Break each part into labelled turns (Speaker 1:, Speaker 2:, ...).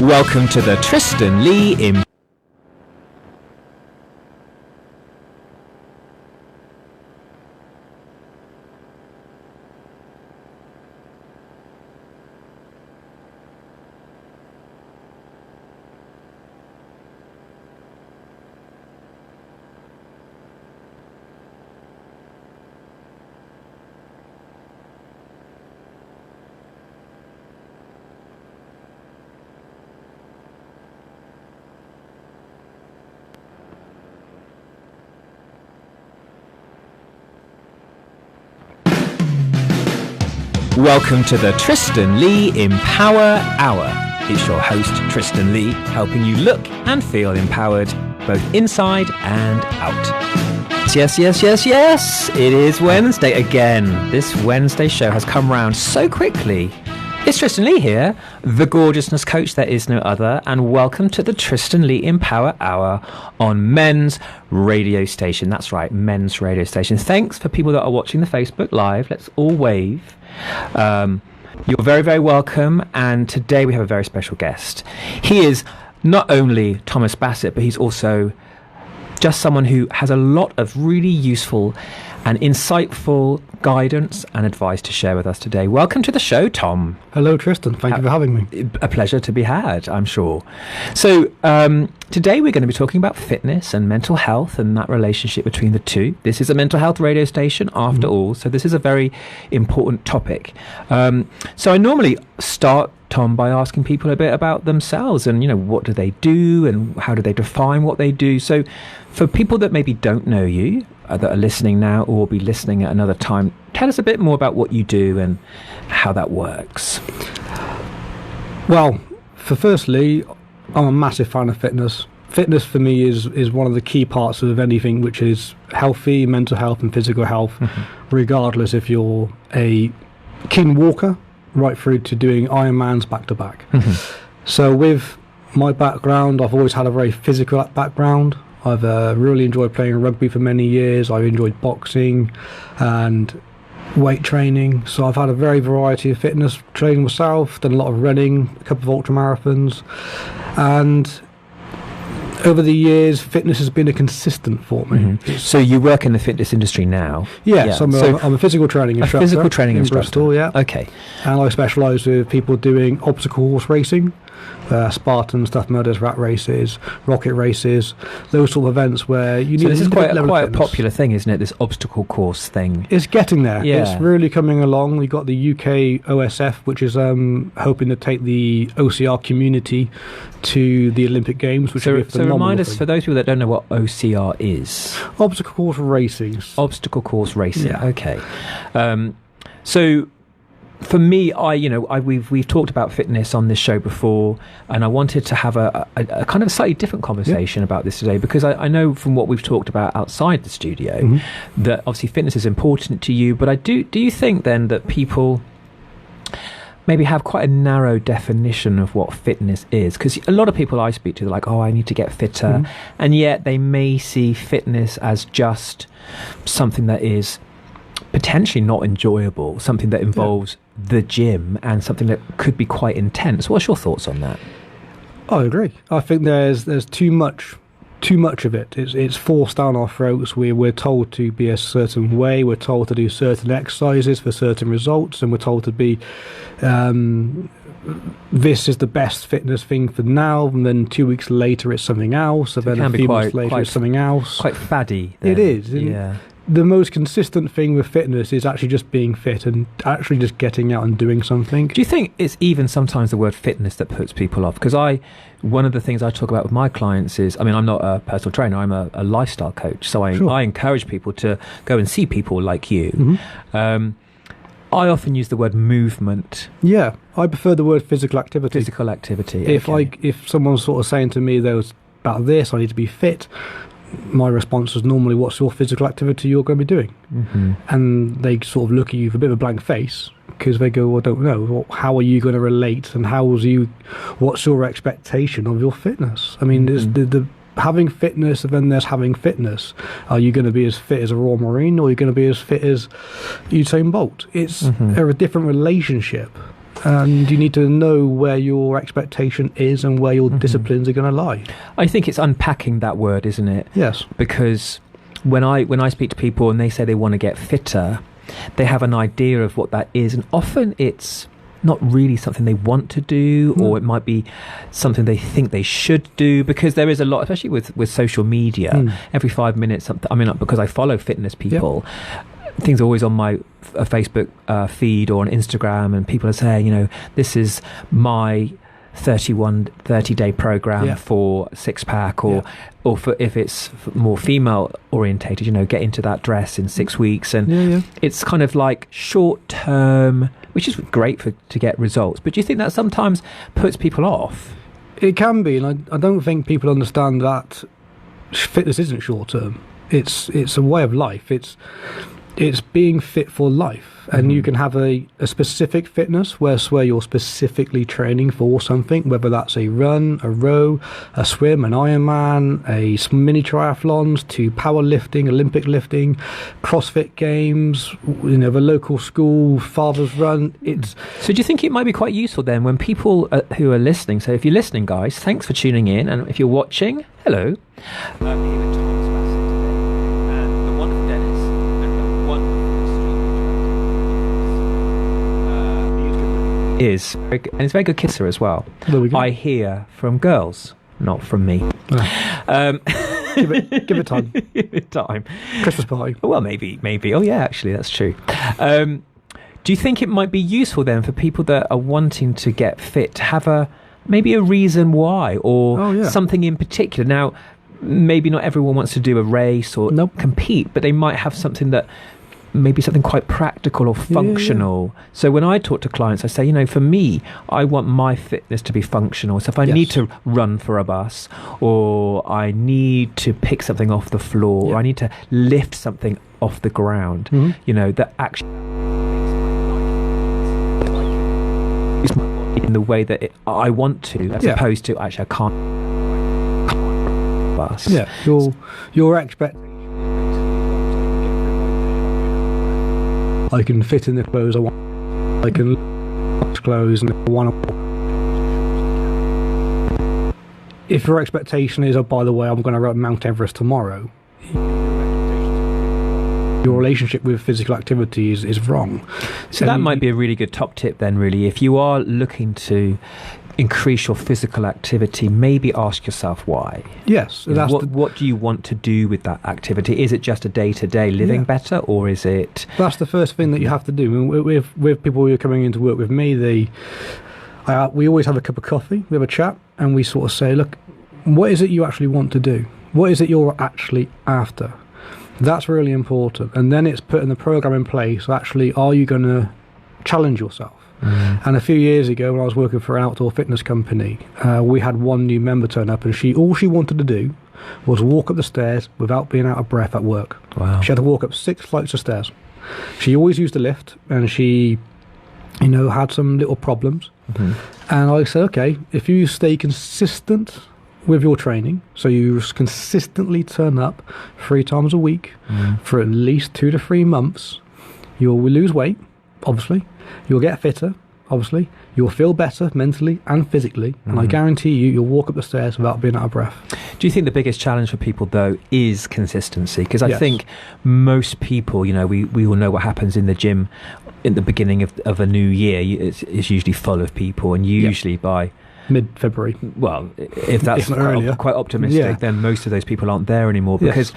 Speaker 1: Welcome to the Tristan Lee in Welcome to the Tristan Lee Empower Hour. It's your host, Tristan Lee, helping you look and feel empowered, both inside and out. Yes. It is Wednesday again. This Wednesday show has come round so quickly. It's Tristan Lee here, the gorgeousness coach, there is no other, and welcome to the Tristan Lee Empower Hour on Men's Radio Station. That's right, Men's Radio Station. Thanks for people that are watching the Facebook Live. Let's all wave. You're very, very welcome, and today we have a very special guest. He is not only Thomas Bassett, but he's also just someone who has a lot of really useful and insightful guidance and advice to share with us today. Welcome to the show, Tom.
Speaker 2: Hello, Tristan. Thank you for having me.
Speaker 1: A pleasure to be had, I'm sure. So today we're going to be talking about fitness and mental health and that relationship between the two. This is a mental health radio station, after all, so this is a very important topic. So I normally start, Tom, by asking people a bit about themselves and, what do they do and how do they define what they do. So for people that maybe don't know you, that are listening now or will be listening at another time, tell us a bit more about what you do and how that works.
Speaker 2: Well, firstly, I'm a massive fan of fitness. Fitness for me is one of the key parts of anything which is healthy, mental health and physical health, regardless if you're a keen walker right through to doing Ironmans back to back. So with my background, I've always had a very physical background. I've really enjoyed playing rugby for many years. I've enjoyed boxing and weight training. So I've had a very variety of fitness training myself, done a lot of running, a couple of ultramarathons. And over the years, fitness has been a consistent for me.
Speaker 1: So you work in the fitness industry now?
Speaker 2: Yes, I'm a physical training instructor.
Speaker 1: A physical training instructor.
Speaker 2: Bristol, yeah.
Speaker 1: Okay.
Speaker 2: And I specialise with people doing obstacle course racing. Spartans, Tough Mudders, rat races, rocket races, those sort of events where you need.
Speaker 1: So this is quite a popular thing, isn't it? This obstacle course thing.
Speaker 2: It's getting there.
Speaker 1: Yeah.
Speaker 2: It's really coming along. We've got the UK OSF, which is hoping to take the OCR community to the Olympic Games, which will be a phenomenal
Speaker 1: remind us,
Speaker 2: thing.
Speaker 1: for those people that don't know what OCR is.
Speaker 2: Obstacle course racing.
Speaker 1: Obstacle course racing.
Speaker 2: Yeah.
Speaker 1: Okay. So for me, we've talked about fitness on this show before, and I wanted to have a kind of slightly different conversation about this today, because I know from what we've talked about outside the studio that obviously fitness is important to you, but do you think then that people maybe have quite a narrow definition of what fitness is? Because a lot of people I speak to, they're like, I need to get fitter, and yet they may see fitness as just something that is potentially not enjoyable, something that involves the gym and something that could be quite intense. What's your thoughts on that?
Speaker 2: I agree. I think there's too much of it. It's forced down our throats. We're told to be a certain way. We're told to do certain exercises for certain results, and we're told to be this is the best fitness thing for now, and then 2 weeks later it's something else, and then a few months later it's something else.
Speaker 1: Quite faddy then.
Speaker 2: It is.
Speaker 1: Yeah.
Speaker 2: The most consistent thing with fitness is actually just being fit and actually just getting out and doing something.
Speaker 1: Do you think it's even sometimes the word fitness that puts people off? Because one of the things I talk about with my clients is, I'm not a personal trainer, I'm a lifestyle coach. So I encourage people to go and see people like you. I often use the word movement. Yeah,
Speaker 2: I prefer the word physical activity.
Speaker 1: Physical activity.
Speaker 2: If someone's sort of saying to me about this, I need to be fit, my response is normally, what's your physical activity you're going to be doing? And they sort of look at you with a bit of a blank face, because they go, I don't know, well, how are you going to relate, and what's your expectation of your fitness? I mean, there's the having fitness, and then there's having fitness. Are you going to be as fit as a Royal Marine, or are you going to be as fit as Usain Bolt? It's a different relationship. And you need to know where your expectation is and where your disciplines are going to lie.
Speaker 1: I think it's unpacking that word, isn't it?
Speaker 2: Yes.
Speaker 1: Because when I speak to people and they say they want to get fitter, they have an idea of what that is, and often it's not really something they want to do, or it might be something they think they should do, because there is a lot, especially with social media, every 5 minutes, because I follow fitness people, things are always on my Facebook feed or on Instagram, and people are saying, this is my 30-day program for six-pack, or for, if it's more female orientated, get into that dress in 6 weeks, and it's kind of like short term, which is great to get results. But do you think that sometimes puts people off?
Speaker 2: It can be, and I don't think people understand that fitness isn't short term. It's a way of life. It's being fit for life, and you can have a specific fitness where you're specifically training for something, whether that's a run, a row, a swim, an Ironman, a mini triathlons, to powerlifting, Olympic lifting, CrossFit games, the local school father's run.
Speaker 1: So do you think it might be quite useful then when people who are listening, so if you're listening, guys, thanks for tuning in, and if you're watching, hello. And he's a very good kisser as well.
Speaker 2: There we go.
Speaker 1: I hear from girls, not from me.
Speaker 2: Give it time.
Speaker 1: Give it time.
Speaker 2: Christmas party.
Speaker 1: Well, maybe. Oh yeah, actually, that's true. Do you think it might be useful then for people that are wanting to get fit to have maybe a reason why, or something in particular? Now, maybe not everyone wants to do a race or compete, but they might have something quite practical or functional. So when I talk to clients, I say, for me, I want my fitness to be functional. So if I need to run for a bus, or I need to pick something off the floor, or I need to lift something off the ground, that actually in the way that I want to, as opposed to actually I can't bus.
Speaker 2: Yeah, your expectation. I can fit in the clothes I want. I can clothes and I want to. If your expectation is, oh, by the way, I'm going to run Mount Everest tomorrow, your relationship with physical activity is wrong.
Speaker 1: So that might be a really good top tip then, really. If you are looking to increase your physical activity, maybe ask yourself why.
Speaker 2: Yes.
Speaker 1: What do you want to do with that activity? Is it just a day-to-day living better, or is it...
Speaker 2: That's the first thing that you have to do. With people who are coming in to work with me, we always have a cup of coffee, we have a chat, and we sort of say, look, what is it you actually want to do? What is it you're actually after? That's really important. And then it's putting the program in place. Actually, are you going to challenge yourself? And a few years ago, when I was working for an outdoor fitness company, we had one new member turn up, and all she wanted to do was walk up the stairs without being out of breath at work.
Speaker 1: Wow.
Speaker 2: She had to walk up 6 flights of stairs. She always used a lift, and she, had some little problems. And I said, okay, if you stay consistent with your training, so you consistently turn up 3 times a week for at least 2 to 3 months, you'll lose weight, obviously. You'll get fitter, obviously. You'll feel better mentally and physically. And I guarantee you'll walk up the stairs without being out of breath.
Speaker 1: Do you think the biggest challenge for people, though, is consistency? Because I think most people, we all know what happens in the gym in the beginning of a new year. It's usually full of people, and usually by...
Speaker 2: mid-February.
Speaker 1: Well, if that's quite optimistic, then most of those people aren't there anymore, because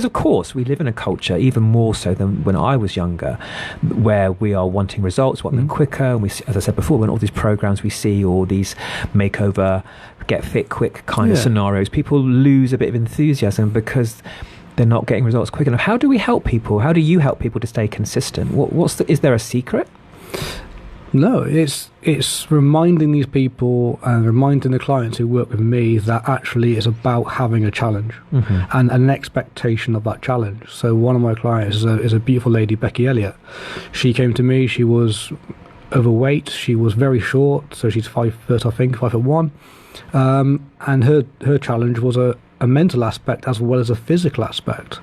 Speaker 1: of course we live in a culture, even more so than when I was younger, where we are wanting results, want them quicker, and we, as I said before, when all these programs we see, all these makeover, get fit quick kind of scenarios, people lose a bit of enthusiasm because they're not getting results quick enough. How do we help people? How do you help people to stay consistent? Is there a secret?
Speaker 2: No, it's reminding these people and reminding the clients who work with me that actually it's about having a challenge and an expectation of that challenge. So one of my clients is a beautiful lady, Becky Elliott. She came to me, she was overweight, she was very short, so she's 5', I think, 5'1", and her challenge was a mental aspect as well as a physical aspect.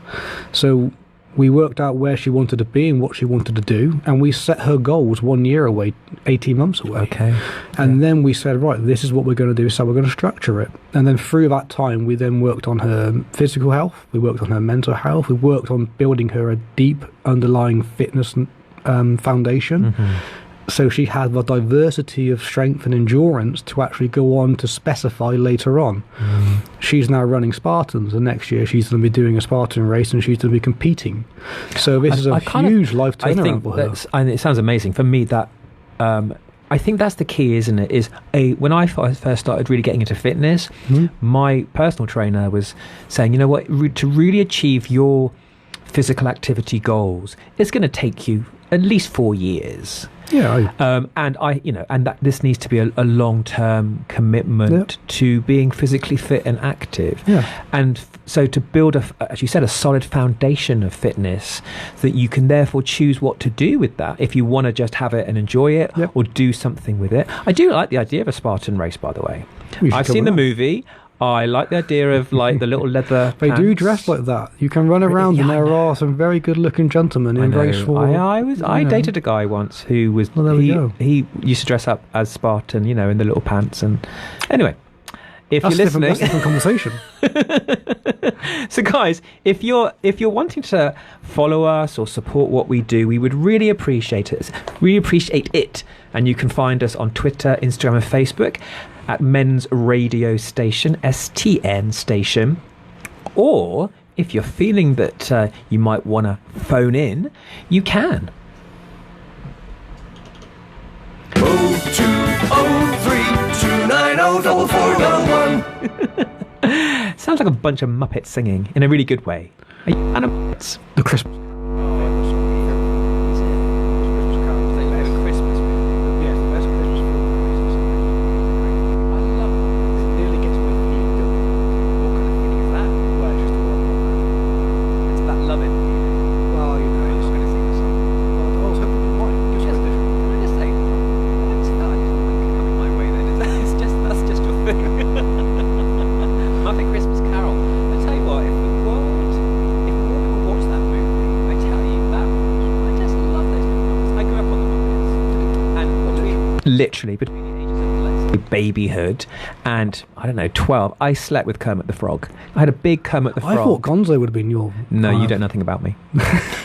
Speaker 2: So we worked out where she wanted to be and what she wanted to do, and we set her goals 1 year away, 18 months away.
Speaker 1: Okay.
Speaker 2: And then we said, right, this is what we're going to do, so we're going to structure it. And then through that time, we then worked on her physical health, we worked on her mental health, we worked on building her a deep underlying fitness foundation. So she had the diversity of strength and endurance to actually go on to specify later on. She's now running Spartans, and next year she's going to be doing a Spartan race and she's going to be competing. So this is a huge life turnaround for her.
Speaker 1: And it sounds amazing. For me, that I think that's the key, isn't it? When I first started really getting into fitness, my personal trainer was saying, you know what, to really achieve your physical activity goals, it's going to take you at least 4 years.
Speaker 2: Yeah,
Speaker 1: and that this needs to be a long-term commitment to being physically fit and active. And so to build as you said, a solid foundation of fitness, so that you can therefore choose what to do with that. If you want to just have it and enjoy it, or do something with it. I do like the idea of a Spartan race, by the way. I've seen the movie. I like the idea of like the little leather
Speaker 2: They
Speaker 1: pants.
Speaker 2: do dress like that. You can run around and there are some very good looking gentlemen in very small...
Speaker 1: I dated a guy once who was...
Speaker 2: Well, there we go.
Speaker 1: He used to dress up as Spartan, in the little pants. And anyway, if you're listening...
Speaker 2: That's a different conversation.
Speaker 1: So guys, if you're wanting to follow us or support what we do, we would really appreciate it. And you can find us on Twitter, Instagram and Facebook at Men's Radio Station, STN Station. Or if you're feeling that you might want to phone in, you can.
Speaker 3: 0203-290-4411.
Speaker 1: Sounds like a bunch of Muppets singing in a really good way. Are you animals?
Speaker 2: The Christmas...
Speaker 1: Literally between the ages of babyhood and 12, I slept with Kermit the Frog. I had a big Kermit the Frog.
Speaker 2: I thought Gonzo would have been your...
Speaker 1: No, you don't know nothing about me.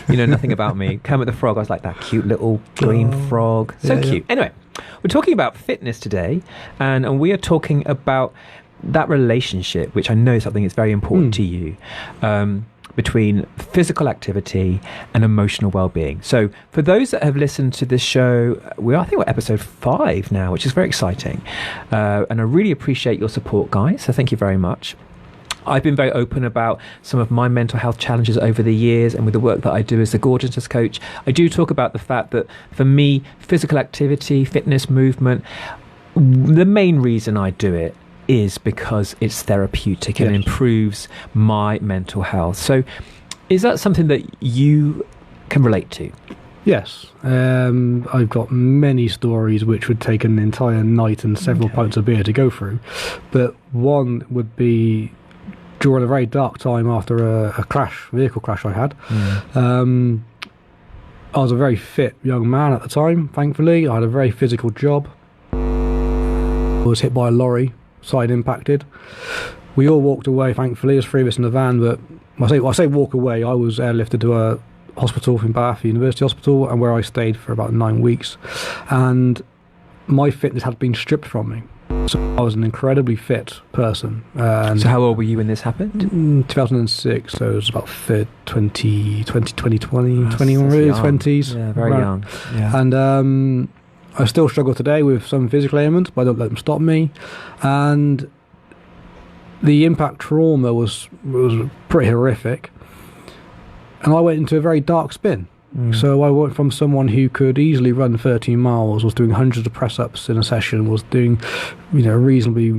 Speaker 1: You know nothing about me. Kermit the Frog, I was like that cute little green frog. So cute. Anyway, we're talking about fitness today, and we are talking about that relationship, which I know is something that's very important to you, between physical activity and emotional well-being. So for those that have listened to this show, I think we're episode 5 now, which is very exciting. And I really appreciate your support, guys. So thank you very much. I've been very open about some of my mental health challenges over the years, and with the work that I do as a gorgeousness coach, I do talk about the fact that for me, physical activity, fitness, movement, the main reason I do it is because it's therapeutic and improves my mental health. So is that something that you can relate to?
Speaker 2: Yes. I've got many stories which would take an entire night and several pints of beer to go through. But one would be during a very dark time after a vehicle crash I had. I was a very fit young man at the time, thankfully. I had a very physical job. I was hit by a lorry, side impacted. We all walked away, thankfully. There's 3 of us in the van, but I say walk away. I was airlifted to a hospital in Bath, University Hospital, and where I stayed for about 9 weeks. And my fitness had been stripped from me. So I was an incredibly fit person.
Speaker 1: So how old were you when this happened?
Speaker 2: 2006, so it was about 2020, 21, really, 20s.
Speaker 1: Yeah, very young. Yeah.
Speaker 2: And I still struggle today with some physical ailments, but I don't let them stop me. And the impact trauma was pretty horrific. And I went into a very dark spin. So I went from someone who could easily run 13 miles, was doing hundreds of press-ups in a session, was doing, reasonably,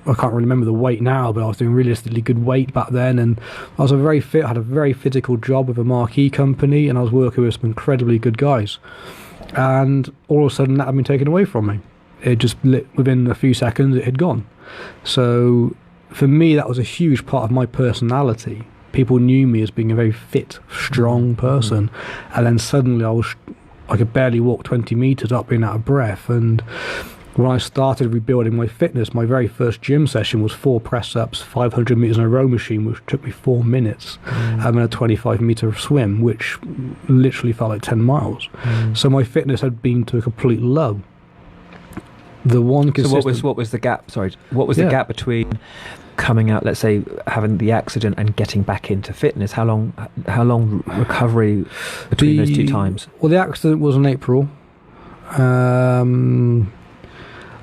Speaker 2: I can't really remember the weight now, but I was doing realistically good weight back then, and I was had a very physical job with a marquee company, and I was working with some incredibly good guys. And all of a sudden that had been taken away from me. It just within a few seconds it had gone. So for me that was a huge part of my personality, people knew me as being a very fit, strong person, and then suddenly I could barely walk 20 meters up being out of breath. And when I started rebuilding my fitness, my very first gym session was 4 press-ups, 500 meters on a row machine, which took me 4 minutes, and then a 25-meter swim, which literally felt like 10 miles. So my fitness had been to a complete low. The one
Speaker 1: So what was the gap? Sorry, what was the gap between coming out, let's say, having the accident and getting back into fitness? How long recovery between those two times?
Speaker 2: Well, the accident was in April.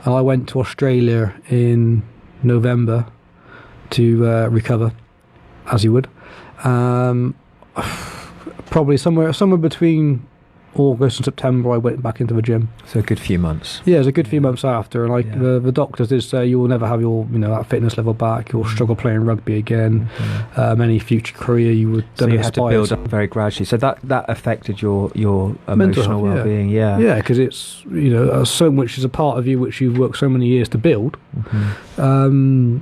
Speaker 2: I went to Australia in November to recover, as you would. Probably somewhere between August and September, I went back into the gym.
Speaker 1: So a good few months.
Speaker 2: Yeah, it was a good few months after, and the doctors did say you will never have your that fitness level back. You'll struggle playing rugby again. Any future career you would.
Speaker 1: So you had to build up very gradually. So that affected your emotional well-being. Yeah,
Speaker 2: because it's so much is a part of you which you've worked so many years to build.
Speaker 1: Do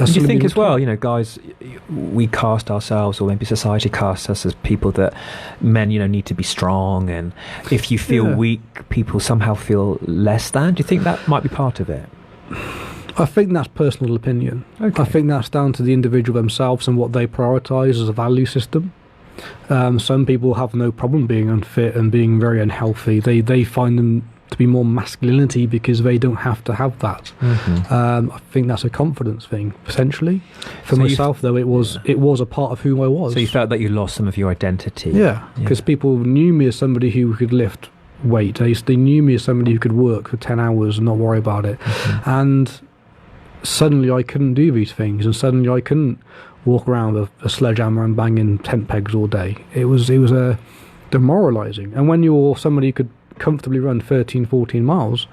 Speaker 1: you think as well, guys, we cast ourselves, or maybe society casts us as people that men, need to be strong, and if you feel weak, people somehow feel less than. Do you think that might be part of it?
Speaker 2: I think that's personal opinion. Okay. I think that's down to the individual themselves and what they prioritise as a value system. Some people have no problem being unfit and being very unhealthy. They find them to be more masculinity because they don't have to have that. I think that's a confidence thing, potentially. For myself, though, it was a part of who I was.
Speaker 1: So you felt that you lost some of your identity.
Speaker 2: Yeah, because people knew me as somebody who could lift weight. They knew me as somebody who could work for 10 hours and not worry about it. And suddenly I couldn't do these things, and suddenly I couldn't walk around with a sledgehammer and banging tent pegs all day. It was demoralising. And when you're somebody who could comfortably run 13, 14 miles,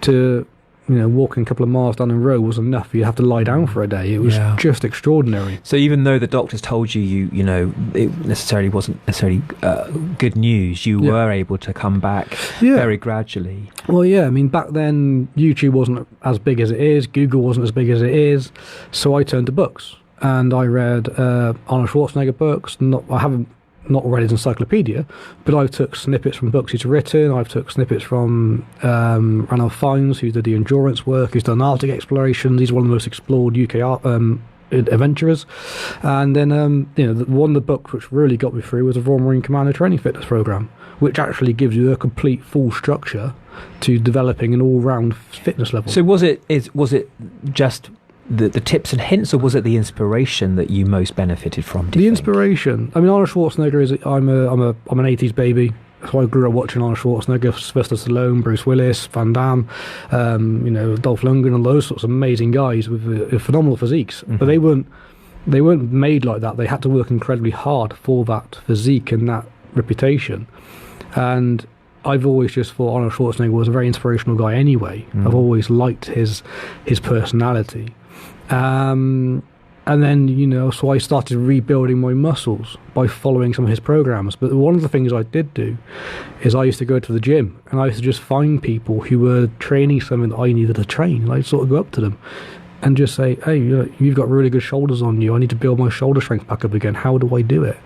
Speaker 2: to walking a couple of miles down the road was enough. You have to lie down for a day. It was just extraordinary.
Speaker 1: So even though the doctors told you it necessarily wasn't necessarily good news, you were able to come back very gradually.
Speaker 2: Well, I mean, back then YouTube wasn't as big as it is, Google wasn't as big as it is, so I turned to books, and I read Arnold Schwarzenegger books. I haven't not read his encyclopedia, but I took snippets from books he's written. I've took snippets from Ranulph Fiennes, who did the endurance work, who's done Arctic explorations. He's one of the most explored UK adventurers. And then one of the books which really got me through was the Royal Marine Commander Training Fitness Programme, which actually gives you a complete full structure to developing an all-round fitness level.
Speaker 1: So was it just the tips and hints, or was it the inspiration that you most benefited from?
Speaker 2: The inspiration. I mean, Arnold Schwarzenegger is. I'm an 80s baby, so I grew up watching Arnold Schwarzenegger, Sylvester Stallone, Bruce Willis, Van Damme, Dolph Lundgren, and those sorts of amazing guys with phenomenal physiques. But they weren't made like that. They had to work incredibly hard for that physique and that reputation. And I've always just thought Arnold Schwarzenegger was a very inspirational guy anyway. I've always liked his personality. And then, so I started rebuilding my muscles by following some of his programs. But one of the things I did do is I used to go to the gym, and I used to just find people who were training something that I needed to train. And I'd sort of go up to them and just say, hey, you've got really good shoulders on you. I need to build my shoulder strength back up again. How do I do it?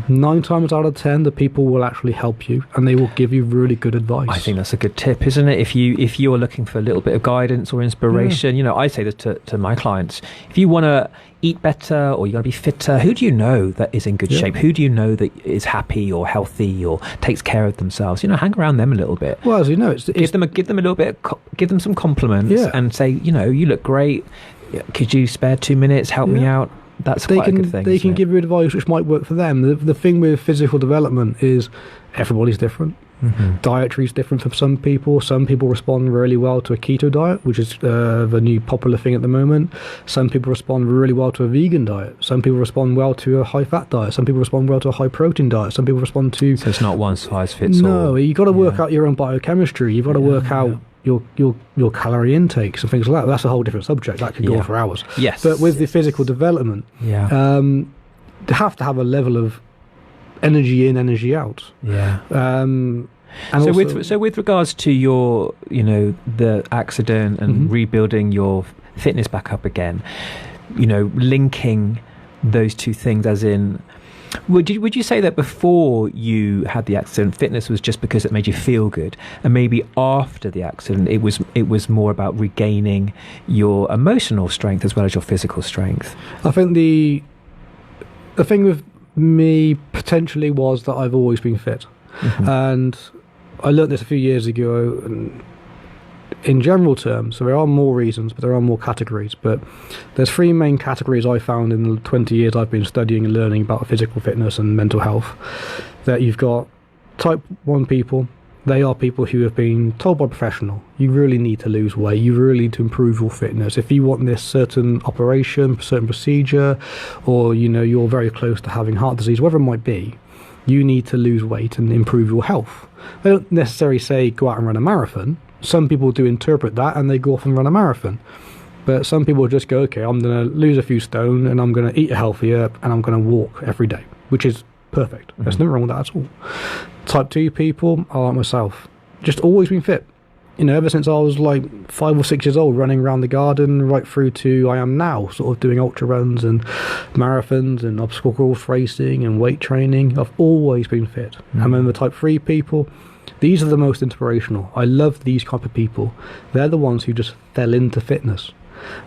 Speaker 2: 9 times out of 10, the people will actually help you, and they will give you really good advice.
Speaker 1: I think that's a good tip, isn't it? If you're looking for a little bit of guidance or inspiration, I say this to my clients. If you want to eat better, or you want to be fitter, who do you know that is in good shape? Who do you know that is happy or healthy or takes care of themselves? Hang around them a little bit.
Speaker 2: Well, as you know,
Speaker 1: give them a little bit, give them some compliments, and say, you look great. Could you spare 2 minutes? Help me out. That's quite a good thing.
Speaker 2: They can give you advice which might work for them. The thing with physical development is everybody's different. Dietary is different for some people. Some people respond really well to a keto diet, which is the new popular thing at the moment. Some people respond really well to a vegan diet. Some people respond well to a high-fat diet. Some people respond well to a high-protein diet. Some people respond to...
Speaker 1: So it's not one size fits all.
Speaker 2: No, you've got to work out your own biochemistry. You've got to work out your calorie intakes and things like that. That's a whole different subject. That could go on for hours.
Speaker 1: Yes.
Speaker 2: But with the physical development, they have to have a level of energy in, energy out. And
Speaker 1: so with regards to your, the accident and rebuilding your fitness back up again, linking those two things, as in, would you say that before you had the accident, fitness was just because it made you feel good, and maybe after the accident it was more about regaining your emotional strength as well as your physical strength?
Speaker 2: I think the thing with me potentially was that I've always been fit. And I learned this a few years ago, and in general terms, so there are more reasons, but there are more categories. But there's three main categories I found in the 20 years I've been studying and learning about physical fitness and mental health. That you've got type 1 people. They are people who have been told by a professional, you really need to lose weight, you really need to improve your fitness. If you want this certain operation, certain procedure, or you're very close to having heart disease, whatever it might be, you need to lose weight and improve your health. They don't necessarily say go out and run a marathon. Some people do interpret that and they go off and run a marathon. But some people just go, okay, I'm going to lose a few stone and I'm going to eat healthier and I'm going to walk every day, which is perfect. There's nothing wrong with that at all. Type 2 people are like myself, just always been fit. Ever since I was like 5 or 6 years old, running around the garden, right through to I am now, sort of doing ultra runs and marathons and obstacle course racing and weight training. I've always been fit. And then the type 3 people, these are the most inspirational. I love these type of people. They're the ones who just fell into fitness.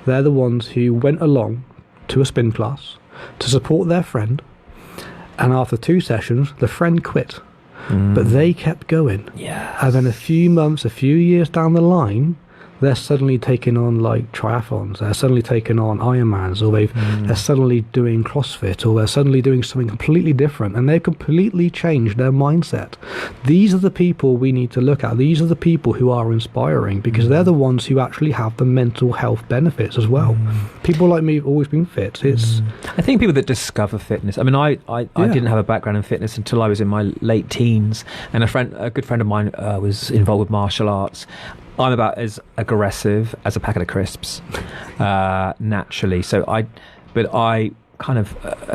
Speaker 2: They're the ones who went along to a spin class to support their friend, and after 2 sessions, the friend quit. But they kept going.
Speaker 1: Yeah.
Speaker 2: And then a few months, a few years down the line, they're suddenly taking on like triathlons, they're suddenly taking on Ironmans, or they're suddenly doing CrossFit, or they're suddenly doing something completely different, and they've completely changed their mindset. These are the people we need to look at. These are the people who are inspiring, because they're the ones who actually have the mental health benefits as well. People like me have always been fit.
Speaker 1: I think people that discover fitness, I mean, I didn't have a background in fitness until I was in my late teens, and a good friend of mine was involved with martial arts. I'm about as aggressive as a packet of crisps, naturally. So I kind of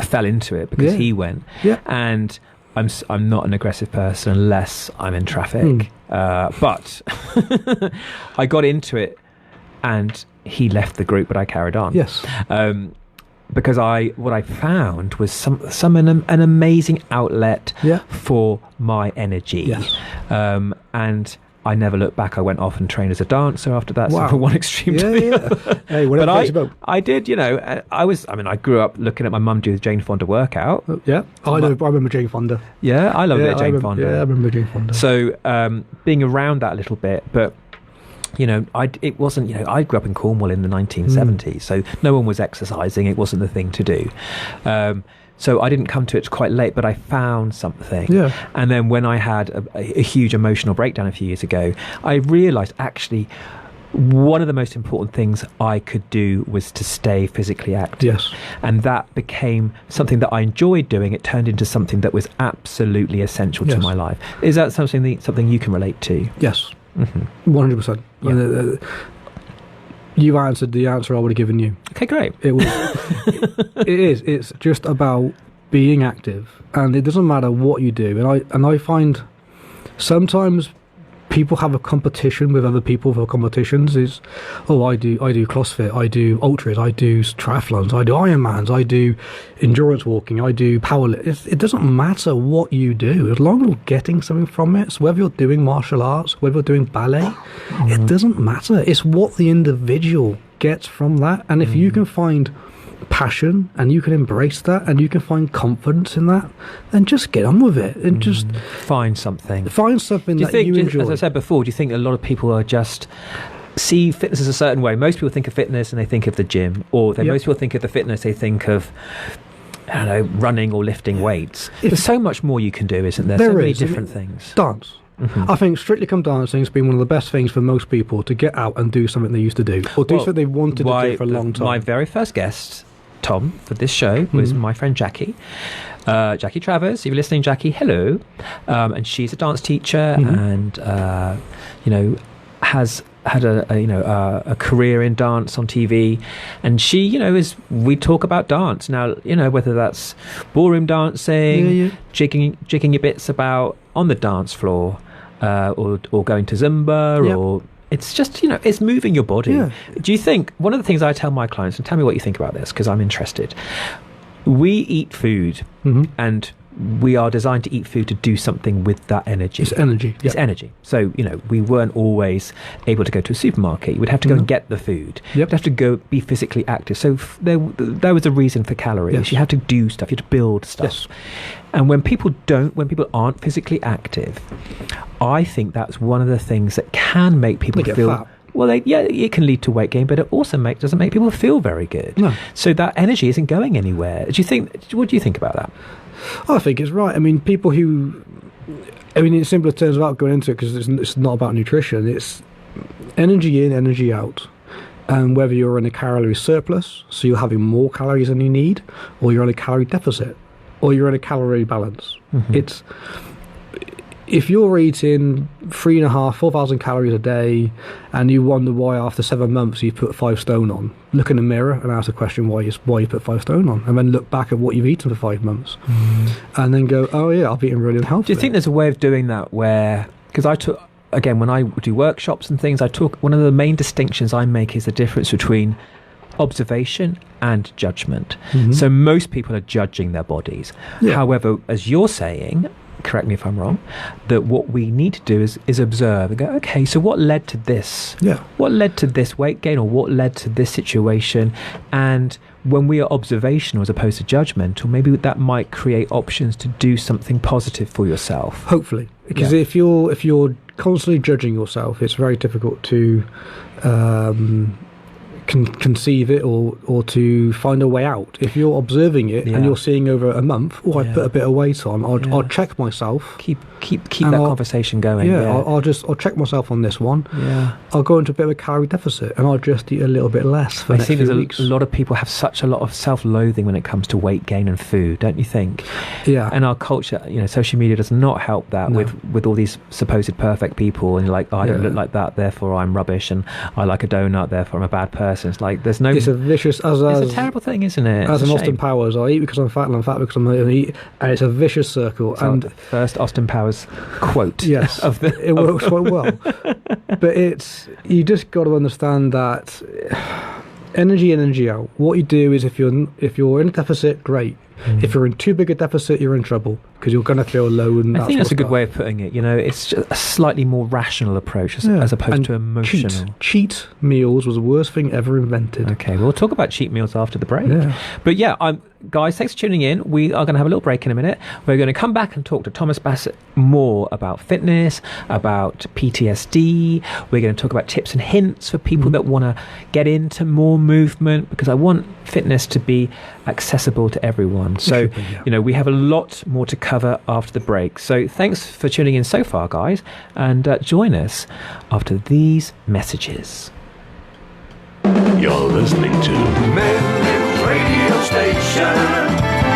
Speaker 1: fell into it because he went. Yeah. And I'm not an aggressive person unless I'm in traffic. But I got into it, and he left the group, but I carried on.
Speaker 2: Yes.
Speaker 1: Because what I found was an amazing outlet for my energy. Yes. And I never looked back. I went off and trained as a dancer after that. Wow. So from one extreme to the other. Hey, but I did, I grew up looking at my mum do the Jane Fonda workout.
Speaker 2: Yeah. I remember Jane Fonda.
Speaker 1: Yeah, I love Jane Fonda.
Speaker 2: Yeah, I remember Jane Fonda.
Speaker 1: So being around that a little bit, but it wasn't, I grew up in Cornwall in the 1970s, so no one was exercising. It wasn't the thing to do. So I didn't come to it quite late, but I found something. Yeah. And then when I had a huge emotional breakdown a few years ago, I realised actually one of the most important things I could do was to stay physically active. Yes. And that became something that I enjoyed doing. It turned into something that was absolutely essential to my life. Is that something you can relate to?
Speaker 2: Yes. 100%. Yeah. You answered the answer I would have given you.
Speaker 1: Okay, great.
Speaker 2: It's just about being active, and it doesn't matter what you do. And I find sometimes people have a competition with other people for competitions. I do CrossFit, I do ultras, I do triathlons, I do Ironmans, I do endurance walking, I do powerlifting. It doesn't matter what you do, as long as you're getting something from it. So whether you're doing martial arts, whether you're doing ballet, it doesn't matter. It's what the individual gets from that. And if you can find passion and you can embrace that and you can find confidence in that, then just get on with it and just
Speaker 1: find something
Speaker 2: that you enjoy.
Speaker 1: As I said before, do you think a lot of people are just see fitness as a certain way? Most people think of fitness and they think of the gym, or most people think of the fitness, they think of, I don't know, running or lifting weights. There's so much more you can do, isn't there? So many different things.
Speaker 2: Dance. I think Strictly Come Dancing has been one of the best things for most people to get out and do something they used to do, or do something they wanted to do for a long time.
Speaker 1: My very first guest, Tom, for this show was my friend Jackie. Jackie Travers. If you're listening, Jackie, hello. And she's a dance teacher and has had a career in dance on TV, and she we talk about dance now, whether that's ballroom dancing, jigging your bits about on the dance floor, or going to Zumba, or it's just, it's moving your body. Do you think, one of the things I tell my clients, and tell me what you think about this because I'm interested, We eat food, and we are designed to eat food to do something with that energy.
Speaker 2: It's energy.
Speaker 1: It's energy. So, we weren't always able to go to a supermarket. You would have to go and get the food. You'd have to go be physically active. So there was a reason for calories.
Speaker 2: Yes.
Speaker 1: You have to do stuff. You have to build stuff.
Speaker 2: Yes.
Speaker 1: And when people aren't physically active, I think that's one of the things that can make people feel
Speaker 2: fat.
Speaker 1: Well, it can lead to weight gain, but it also doesn't make people feel very good.
Speaker 2: No.
Speaker 1: So that energy isn't going anywhere. What do you think about that?
Speaker 2: I think it's right. I mean, people who... in simpler terms, without going into it, because it's not about nutrition, it's energy in, energy out. And whether you're in a calorie surplus, so you're having more calories than you need, or you're on a calorie deficit, or you're in a calorie balance. It's... If you're eating 3,500, 4,000 calories a day, and you wonder why after 7 months you've put 5 stone on, look in the mirror and ask the question why you put 5 stone on, and then look back at what you've eaten for 5 months, and then go, oh yeah, I've eaten really unhealthy.
Speaker 1: Do you think there's a way of doing that where, because when I do workshops and things, one of the main distinctions I make is the difference between observation and judgment. So most people are judging their bodies. However, as you're saying, correct me if I'm wrong, that what we need to do is observe and go, okay, so what led to this? What led to this weight gain, or what led to this situation? And when we are observational as opposed to judgmental, maybe that might create options to do something positive for yourself.
Speaker 2: Hopefully, because if you're constantly judging yourself, it's very difficult to conceive it or to find a way out. If you're observing it and you're seeing over a month, I put a bit of weight on, I'll check myself.
Speaker 1: Keep that conversation going.
Speaker 2: I'll check myself on this one. I'll go into a bit of a calorie deficit, and I'll just eat a little bit less for the next few weeks.
Speaker 1: A lot of people have such a lot of self-loathing when it comes to weight gain and food, don't you think? And our culture, social media does not help that with all these supposed perfect people, and you're like, I don't look like that, therefore I'm rubbish, and I like a donut, therefore I'm a bad person. It's like there's no.
Speaker 2: It's a vicious. It's
Speaker 1: a terrible thing, isn't it?
Speaker 2: As an Austin Powers, I eat because I'm fat, and I'm fat because I'm going to eat, and it's a vicious circle.
Speaker 1: So and the first Austin Powers quote.
Speaker 2: Yes, it works quite well. But you just got to understand that energy in, energy out. What you do is if you're in a deficit, great. If you're in too big a deficit, you're in trouble because you're going to feel low. And
Speaker 1: I think that's a good way of putting it. It's just a slightly more rational approach as opposed to emotional.
Speaker 2: Cheat meals was the worst thing ever invented.
Speaker 1: Okay, we'll talk about cheat meals after the break. But guys, thanks for tuning in. We are going to have a little break in a minute. We're going to come back and talk to Thomas Bassett more about fitness, about PTSD. We're going to talk about tips and hints for people that want to get into more movement, because I want fitness to be accessible to everyone. So, we have a lot more to cover after the break. So thanks for tuning in so far, guys, and join us after these messages.
Speaker 3: You're listening to Men's Radio Station,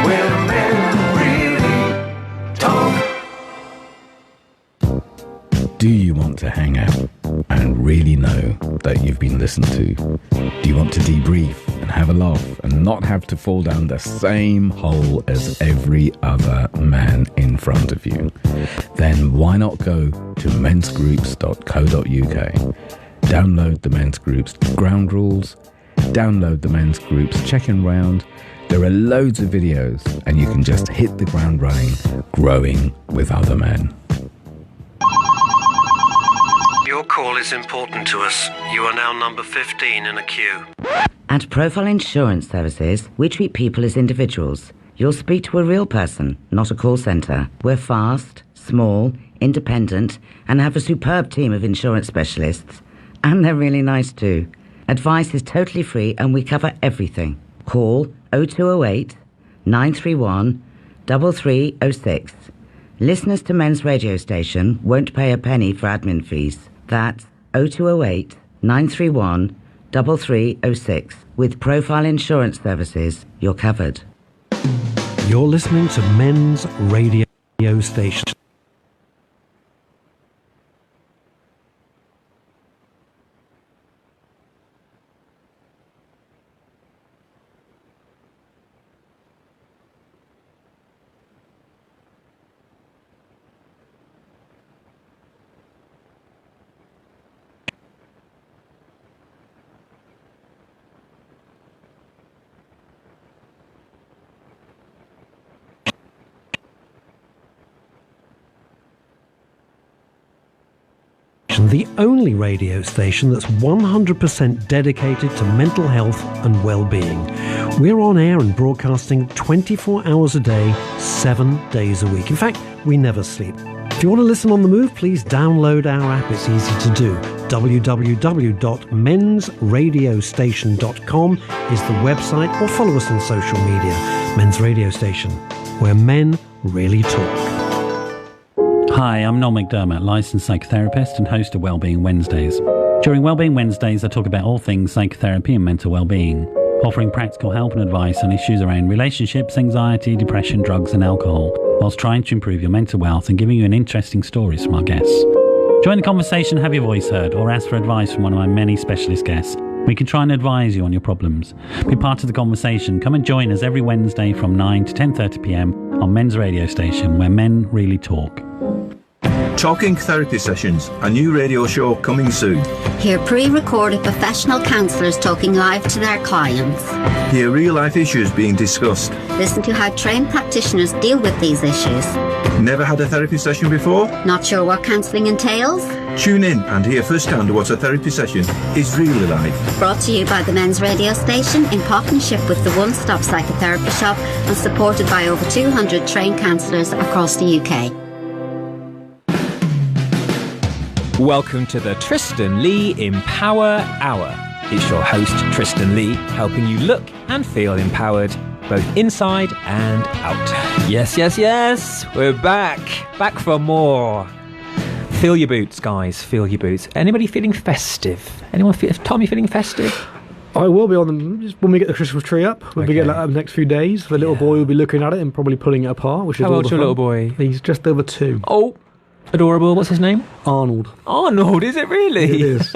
Speaker 3: where men really talk.
Speaker 4: Do you want to hang out and really know that you've been listened to? Do you want to debrief and have a laugh and not have to fall down the same hole as every other man in front of you? Then why not go to mensgroups.co.uk, download the Men's Groups ground rules, download the Men's Groups check-in round. There are loads of videos and you can just hit the ground running, growing with other men.
Speaker 5: Your call is important to us. You are now number 15 in a queue.
Speaker 6: At Profile Insurance Services, we treat people as individuals. You'll speak to a real person, not a call centre. We're fast, small, independent, and have a superb team of insurance specialists. And they're really nice too. Advice is totally free and we cover everything. Call 0208 931 3306. Listeners to Men's Radio Station won't pay a penny for admin fees. That's 0208 931 3306. With Profile Insurance Services, you're covered.
Speaker 7: You're listening to Men's Radio Station. the only radio station that's 100% dedicated to mental health and well-being. We're on air and broadcasting 24 hours a day, 7 days a week. In fact, we never sleep. If you want to listen on the move, please download our app. It's easy to do. www.mensradiostation.com is the website, or follow us on social media. Men's Radio Station, where men really talk.
Speaker 8: Hi, I'm Noel McDermott, licensed psychotherapist and host of Wellbeing Wednesdays. During Wellbeing Wednesdays, I talk about all things psychotherapy and mental well-being, offering practical help and advice on issues around relationships, anxiety, depression, drugs and alcohol, whilst trying to improve your mental wealth and giving you an interesting stories from our guests. Join the conversation, have your voice heard, or ask for advice from one of my many specialist guests. We can try and advise you on your problems. Be part of the conversation. Come and join us every Wednesday from 9 to 10:30pm on Men's Radio Station, where men really talk.
Speaker 9: Talking Therapy Sessions, a new radio show coming soon.
Speaker 10: Hear pre-recorded professional counsellors talking live to their clients.
Speaker 9: Hear real-life issues being discussed.
Speaker 10: Listen to how trained practitioners deal with these issues.
Speaker 9: Never had a therapy session before?
Speaker 10: Not sure what counselling entails?
Speaker 9: Tune in and hear firsthand what a therapy session is really like.
Speaker 10: Brought to you by the Men's Radio Station in partnership with the One Stop Psychotherapy Shop and supported by over 200 trained counsellors across the UK.
Speaker 1: Welcome to the Tristan Lee Empower Hour. It's your host, Tristan Lee, helping you look and feel empowered, both inside and out. Yes, yes, yes, we're back for more. Feel your boots, guys, feel your boots. Anybody feeling festive? Tommy feeling festive?
Speaker 2: I will be on them when we get the Christmas tree up. We'll be getting that up in the next few days. The little boy will be looking at it and probably pulling it apart, which is
Speaker 1: How old's your little boy?
Speaker 2: He's just over 2.
Speaker 1: Oh, adorable. What's his name?
Speaker 2: Arnold.
Speaker 1: Arnold, is it really?
Speaker 2: It is.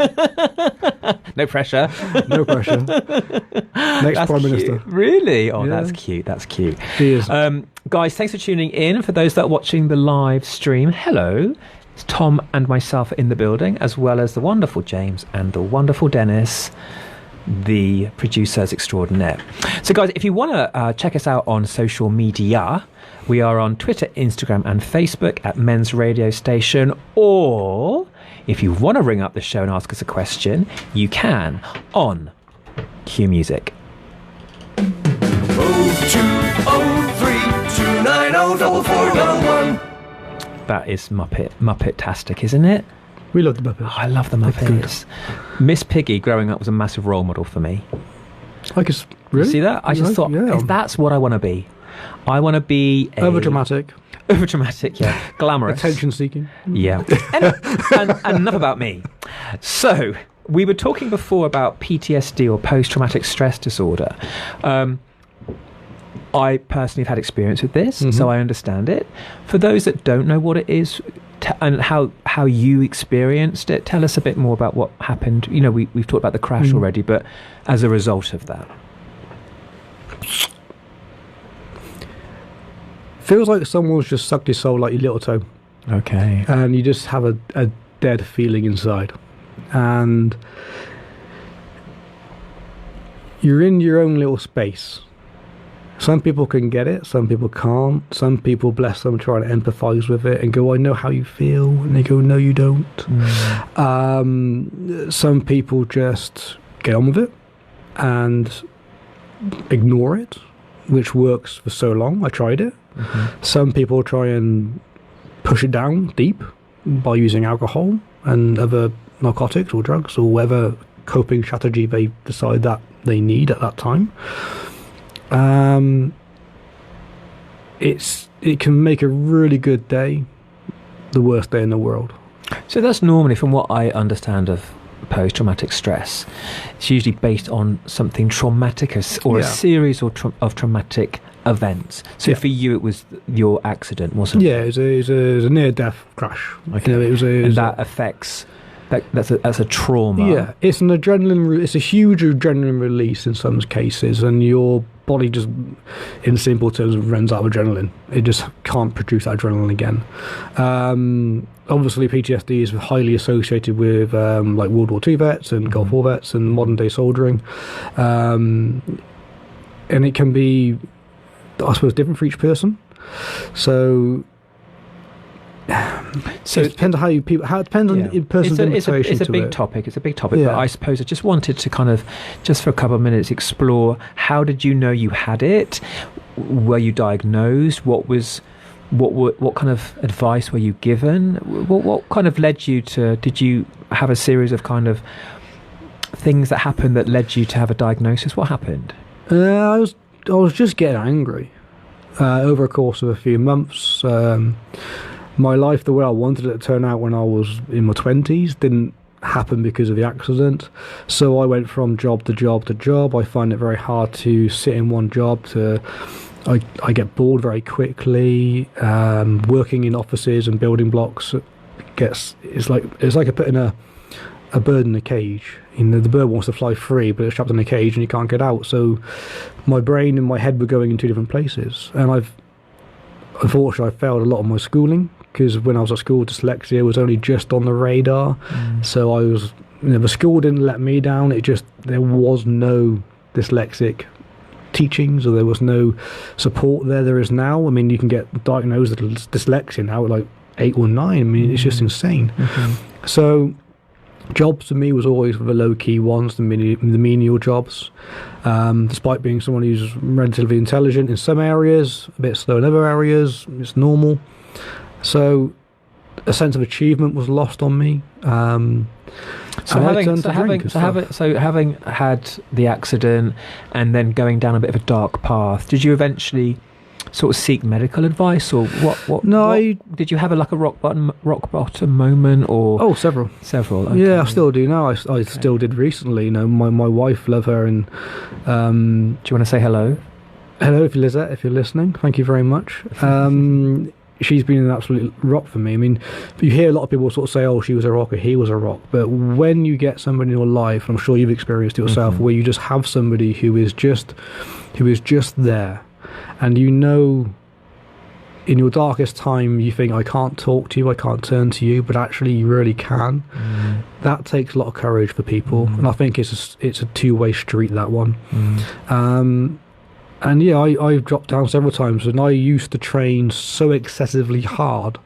Speaker 1: No pressure.
Speaker 2: No pressure. Next Prime Minister.
Speaker 1: Really? Oh,
Speaker 2: Yeah.
Speaker 1: that's cute. That's cute.
Speaker 2: He is.
Speaker 1: Guys, thanks for tuning in. For those that are watching the live stream, hello. It's Tom and myself in the building, as well as the wonderful James and the wonderful Dennis, the producers extraordinaire. So, guys, if you want to check us out on social media, we are on Twitter, Instagram and Facebook at Men's Radio Station, or if you want to ring up the show and ask us a question, you can on Cue Music.
Speaker 3: 0203-290-4411.
Speaker 1: That is Muppet-tastic, isn't it?
Speaker 2: We love the Muppets.
Speaker 1: Oh, I love the Muppets. Miss Piggy growing up was a massive role model for me.
Speaker 2: I guess, really?
Speaker 1: See that? I just thought, that's what I want to be. I want to be
Speaker 2: Overdramatic.
Speaker 1: Overdramatic, yeah. Glamorous.
Speaker 2: Attention-seeking.
Speaker 1: Yeah. and enough about me. So, we were talking before about PTSD, or post-traumatic stress disorder. I personally have had experience with this, so I understand it. For those that don't know what it is and how you experienced it, tell us a bit more about what happened. You know, we've talked about the crash already, but as a result of that.
Speaker 2: Feels like someone's just sucked your soul like your little toe.
Speaker 1: Okay.
Speaker 2: And you just have a dead feeling inside. And you're in your own little space. Some people can get it, some people can't. Some people, bless them, try to empathise with it and go, I know how you feel. And they go, no, you don't. Some people just get on with it and ignore it, which works for so long. I tried it. Some people try and push it down deep by using alcohol and other narcotics or drugs or whatever coping strategy they decide that they need at that time. It can make a really good day the worst day in the world.
Speaker 1: So that's normally, from what I understand of post-traumatic stress, it's usually based on something traumatic or a series of traumatic events. So for you, it was your accident, wasn't it?
Speaker 2: Yeah, it was a near-death crash.
Speaker 1: Okay.
Speaker 2: You know,
Speaker 1: and that affects... That's a trauma.
Speaker 2: Yeah, it's an adrenaline. It's a huge adrenaline release in some cases, and your body just, in simple terms, runs out of adrenaline. It just can't produce that adrenaline again. Obviously, PTSD is highly associated with like World War II vets and Gulf War vets and modern day soldiering, and it can be, I suppose, different for each person. So So it depends on how it depends on the person's invitation
Speaker 1: it's a big topic. It's a big topic. But I suppose I just wanted to kind of, just for a couple of minutes, explore how did you know you had it? Were you diagnosed? What kind of advice were you given? What kind of led you to? Did you have a series of kind of things that happened that led you to have a diagnosis? What happened?
Speaker 2: I was just getting angry over a course of a few months. My life, the way I wanted it to turn out when I was in my 20s, didn't happen because of the accident. So I went from job to job to job. I find it very hard to sit in one job. I get bored very quickly. Working in offices and building blocks it's like putting a bird in a cage. The bird wants to fly free, but it's trapped in a cage and you can't get out. So my brain and my head were going in two different places. And unfortunately, I failed a lot of my schooling, because when I was at school, dyslexia was only just on the radar. So the school didn't let me down. There was no dyslexic teachings, or there was no support there is now. I mean, you can get diagnosed with dyslexia now at like 8 or 9. I mean, it's just insane. So jobs for me was always the low-key ones, the menial jobs. Despite being someone who's relatively intelligent in some areas, a bit slow in other areas, it's normal. So a sense of achievement was lost on me.
Speaker 1: Having had the accident and then going down a bit of a dark path, did you eventually sort of seek medical advice, or what? No, did you have a rock bottom moment, or
Speaker 2: several.
Speaker 1: Okay.
Speaker 2: Yeah, I still do now. I still did recently. My wife, love her, and
Speaker 1: do you want to say hello?
Speaker 2: Hello, if you're listening, thank you very much. She's been an absolute rock for me. I mean, you hear a lot of people sort of say, "Oh, she was a rock," or "He was a rock." But when you get somebody in your life, and I'm sure you've experienced it yourself, where you just have somebody who is just there, and in your darkest time, you think, "I can't talk to you, I can't turn to you," but actually, you really can. That takes a lot of courage for people, and I think it's a two-way street, that one. And yeah, I've dropped down several times, and I used to train so excessively hard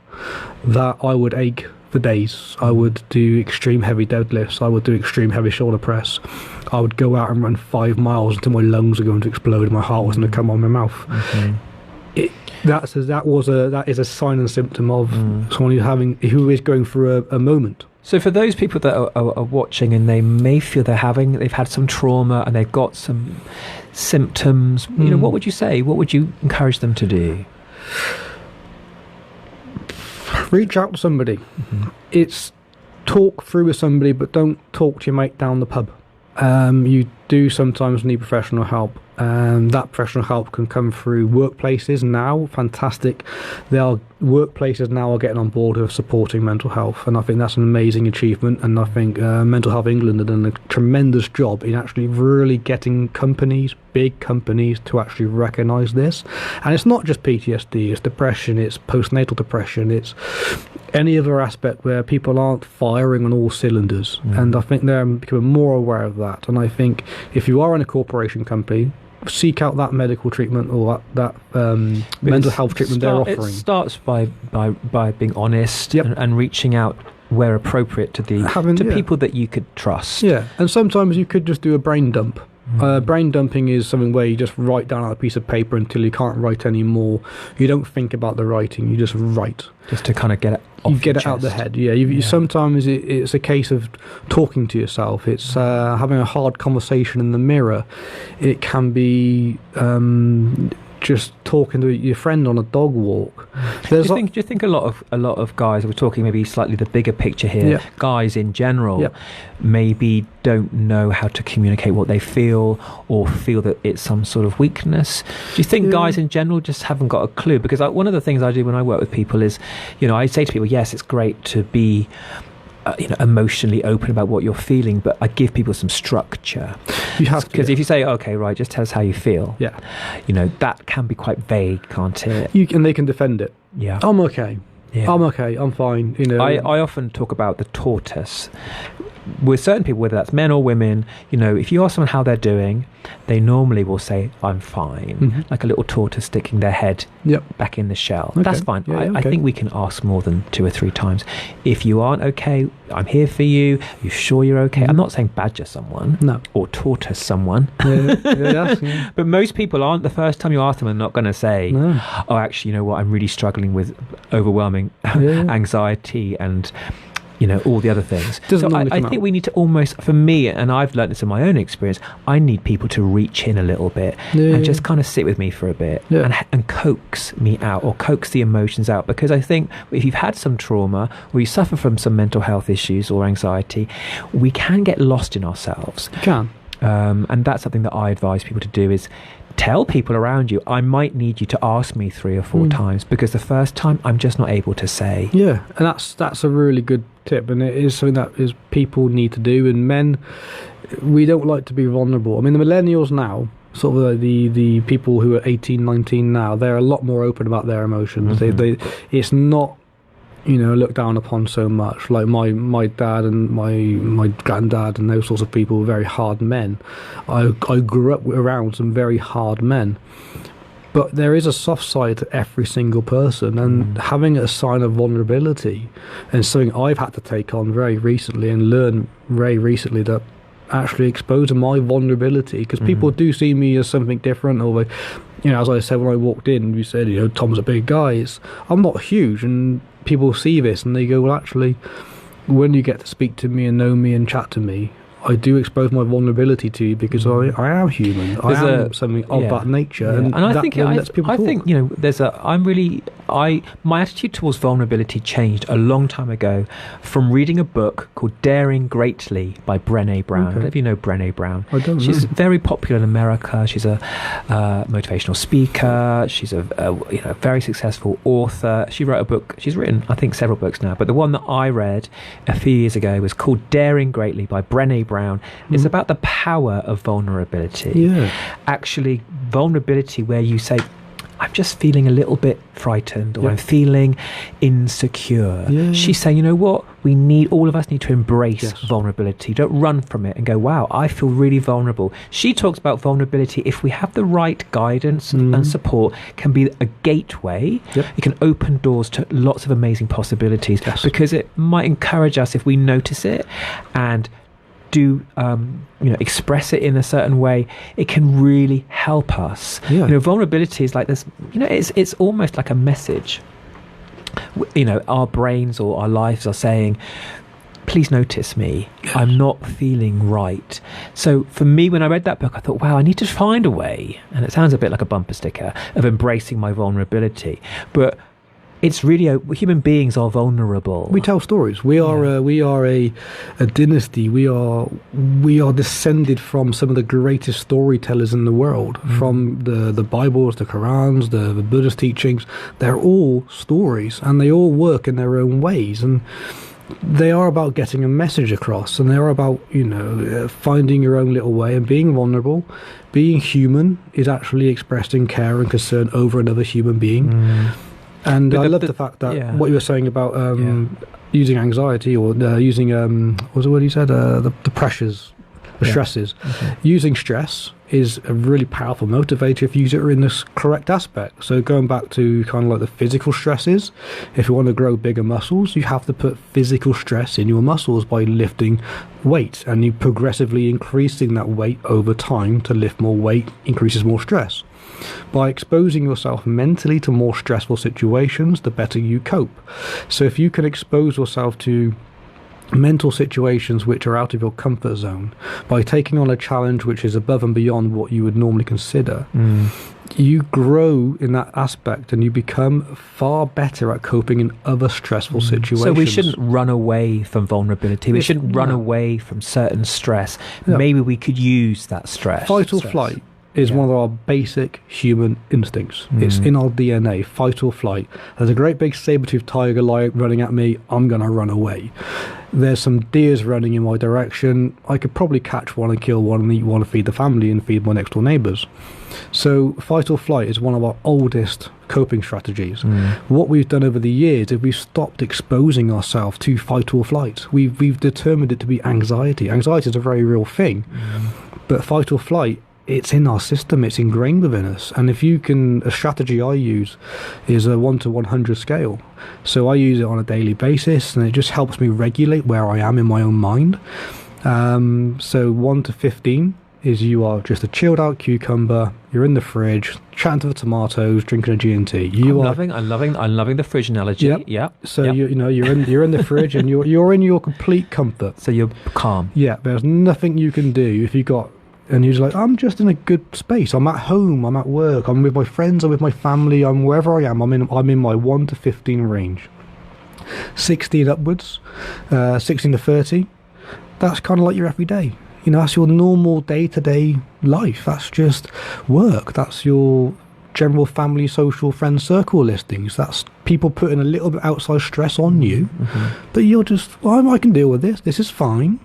Speaker 2: that I would ache for days. I would do extreme heavy deadlifts. I would do extreme heavy shoulder press. I would go out and run 5 miles until my lungs were going to explode and my heart was going to come on my mouth. That is a sign and symptom of someone who is going through a moment.
Speaker 1: So for those people that are watching, and they may feel they've had some trauma and they've got some symptoms, what would you say? What would you encourage them to do?
Speaker 2: Reach out to somebody. It's talk through with somebody, but don't talk to your mate down the pub. You do sometimes need professional help, and that professional help can come through workplaces now. Fantastic. There are workplaces now are getting on board with supporting mental health, and I think that's an amazing achievement. And I think Mental Health England have done a tremendous job in actually really getting big companies, to actually recognise this. And it's not just PTSD, it's depression, it's postnatal depression, it's any other aspect where people aren't firing on all cylinders. And I think they're becoming more aware of that. And I think if you are in a corporation company, seek out that medical treatment or that mental health treatment they're offering.
Speaker 1: It starts by being honest and reaching out where appropriate to people that you could trust.
Speaker 2: Yeah, and sometimes you could just do a brain dump. Brain dumping is something where you just write down on a piece of paper until you can't write anymore. You don't think about the writing, you just write.
Speaker 1: Just to kind of get it off
Speaker 2: You get it out of the head, You sometimes it's a case of talking to yourself. It's having a hard conversation in the mirror. It can be just talking to your friend on a dog walk.
Speaker 1: Do you think a lot of guys, we're talking maybe slightly the bigger picture here, guys in general, maybe don't know how to communicate what they feel, or feel that it's some sort of weakness? Do you think guys in general just haven't got a clue? Because one of the things I do when I work with people is, I say to people, yes, it's great to be emotionally open about what you're feeling, but I give people some structure. You have to, because if you say, "Okay, right, just tell us how you feel," that can be quite vague, can't it?
Speaker 2: And they can defend it.
Speaker 1: Yeah,
Speaker 2: I'm okay. Yeah. I'm okay. I'm fine.
Speaker 1: I often talk about the tortoise. with certain people, whether that's men or women, if you ask someone how they're doing, they normally will say, I'm fine, like a little tortoise sticking their head back in the shell. Okay. That's fine. I think we can ask more than 2 or 3 times. If you aren't okay, I'm here for you. Are you sure you're okay? I'm not saying badger someone or tortoise someone. But most people aren't. The first time you ask them, they're not going to say, oh, actually, you know what, I'm really struggling with overwhelming anxiety and all the other things. So I think we need to almost, for me, and I've learned this in my own experience, I need people to reach in a little bit and just kind of sit with me for a bit and coax me out, or coax the emotions out, because I think if you've had some trauma or you suffer from some mental health issues or anxiety, we can get lost in ourselves.
Speaker 2: You can.
Speaker 1: And that's something that I advise people to do, is tell people around you, I might need you to ask me 3 or 4 times, because the first time I'm just not able to say.
Speaker 2: Yeah, and that's a really good tip, and it is something that is people need to do. And men, we don't like to be vulnerable. I mean, the millennials now, sort of the people who are 18, 19 now, they're a lot more open about their emotions. They it's not looked down upon so much. Like my dad and my granddad and those sorts of people were very hard men. I grew up around some very hard men. But there is a soft side to every single person, and having a sign of vulnerability, and something I've had to take on very recently and learn very recently, that actually exposing my vulnerability, because people do see me as something different, or as I said when I walked in, you said, Tom's a big guy. I'm not huge, and people see this and they go, well, actually, when you get to speak to me and know me and chat to me, I do expose my vulnerability to you, because I am human. I am something of that nature, and
Speaker 1: I
Speaker 2: that
Speaker 1: think
Speaker 2: lets people talk.
Speaker 1: My attitude towards vulnerability changed a long time ago from reading a book called Daring Greatly by Brené Brown. I don't know if you know Brené Brown.
Speaker 2: I don't know.
Speaker 1: She's very popular in America. She's a motivational speaker. She's a very successful author. She wrote a book. She's written, I think, several books now, but the one that I read a few years ago was called Daring Greatly by Brené Brown. It's about the power of vulnerability. Actually, vulnerability where you say, I'm just feeling a little bit frightened, or I'm feeling insecure. She's saying, you know what, all of us need to embrace vulnerability. Don't run from it and go, wow, I feel really vulnerable. She talks about vulnerability, if we have the right guidance and support, can be a gateway. It can open doors to lots of amazing possibilities, because it might encourage us, if we notice it and do express it in a certain way, it can really help us. Vulnerability is like this, it's almost like a message. Our brains or our lives are saying, please notice me, I'm not feeling right. So for me, when I read that book, I thought, wow, I need to find a way, and it sounds a bit like a bumper sticker, of embracing my vulnerability. But it's really human beings are vulnerable.
Speaker 2: We tell stories. We are a dynasty. We are descended from some of the greatest storytellers in the world. From the Bibles, the Qurans, the Buddhist teachings. They're all stories, and they all work in their own ways. And they are about getting a message across, and they are about finding your own little way and being vulnerable. Being human is actually expressing care and concern over another human being. And I love the fact that what you were saying about using anxiety, or using what was the word you said? The pressures, the stresses. Using stress is a really powerful motivator if you use it in this correct aspect. So going back to kind of like the physical stresses, if you want to grow bigger muscles, you have to put physical stress in your muscles by lifting weight, and you progressively increasing that weight over time to lift more weight increases more stress. By exposing yourself mentally to more stressful situations, the better you cope. So if you can expose yourself to mental situations which are out of your comfort zone, by taking on a challenge which is above and beyond what you would normally consider, you grow in that aspect, and you become far better at coping in other stressful situations.
Speaker 1: So we shouldn't run away from vulnerability. We shouldn't run away from certain stress. Maybe we could use that stress.
Speaker 2: Fight or flight is one of our basic human instincts. It's in our DNA, fight or flight. There's a great big saber-toothed tiger running at me, I'm going to run away. There's some deers running in my direction, I could probably catch one and kill one and eat one and feed the family and feed my next door neighbours. So fight or flight is one of our oldest coping strategies. What we've done over the years is we've stopped exposing ourselves to fight or flight. We've determined it to be anxiety. Anxiety is a very real thing, but fight or flight, it's in our system, it's ingrained within us. And if you can, a strategy I use is a 1 to 100 scale. So I use it on a daily basis, and it just helps me regulate where I am in my own mind. So 1 to 15 is you are just a chilled out cucumber, you're in the fridge, chatting to the tomatoes, drinking a G&T.
Speaker 1: I'm loving the fridge analogy.
Speaker 2: Yep.
Speaker 1: Yeah.
Speaker 2: So you're in the fridge and you're in your complete comfort.
Speaker 1: So you're calm.
Speaker 2: Yeah, there's nothing you can do if you got. And he's like, I'm just in a good space. I'm at home. I'm at work. I'm with my friends. I'm with my family. I'm wherever I am. I'm in my 1 to 15 range. 16 upwards, 16 to 30. That's kind of like your everyday. That's your normal day-to-day life. That's just work. That's your general family, social, friend circle listings. That's people putting a little bit outside stress on you. But you're just, I can deal with this. This is fine.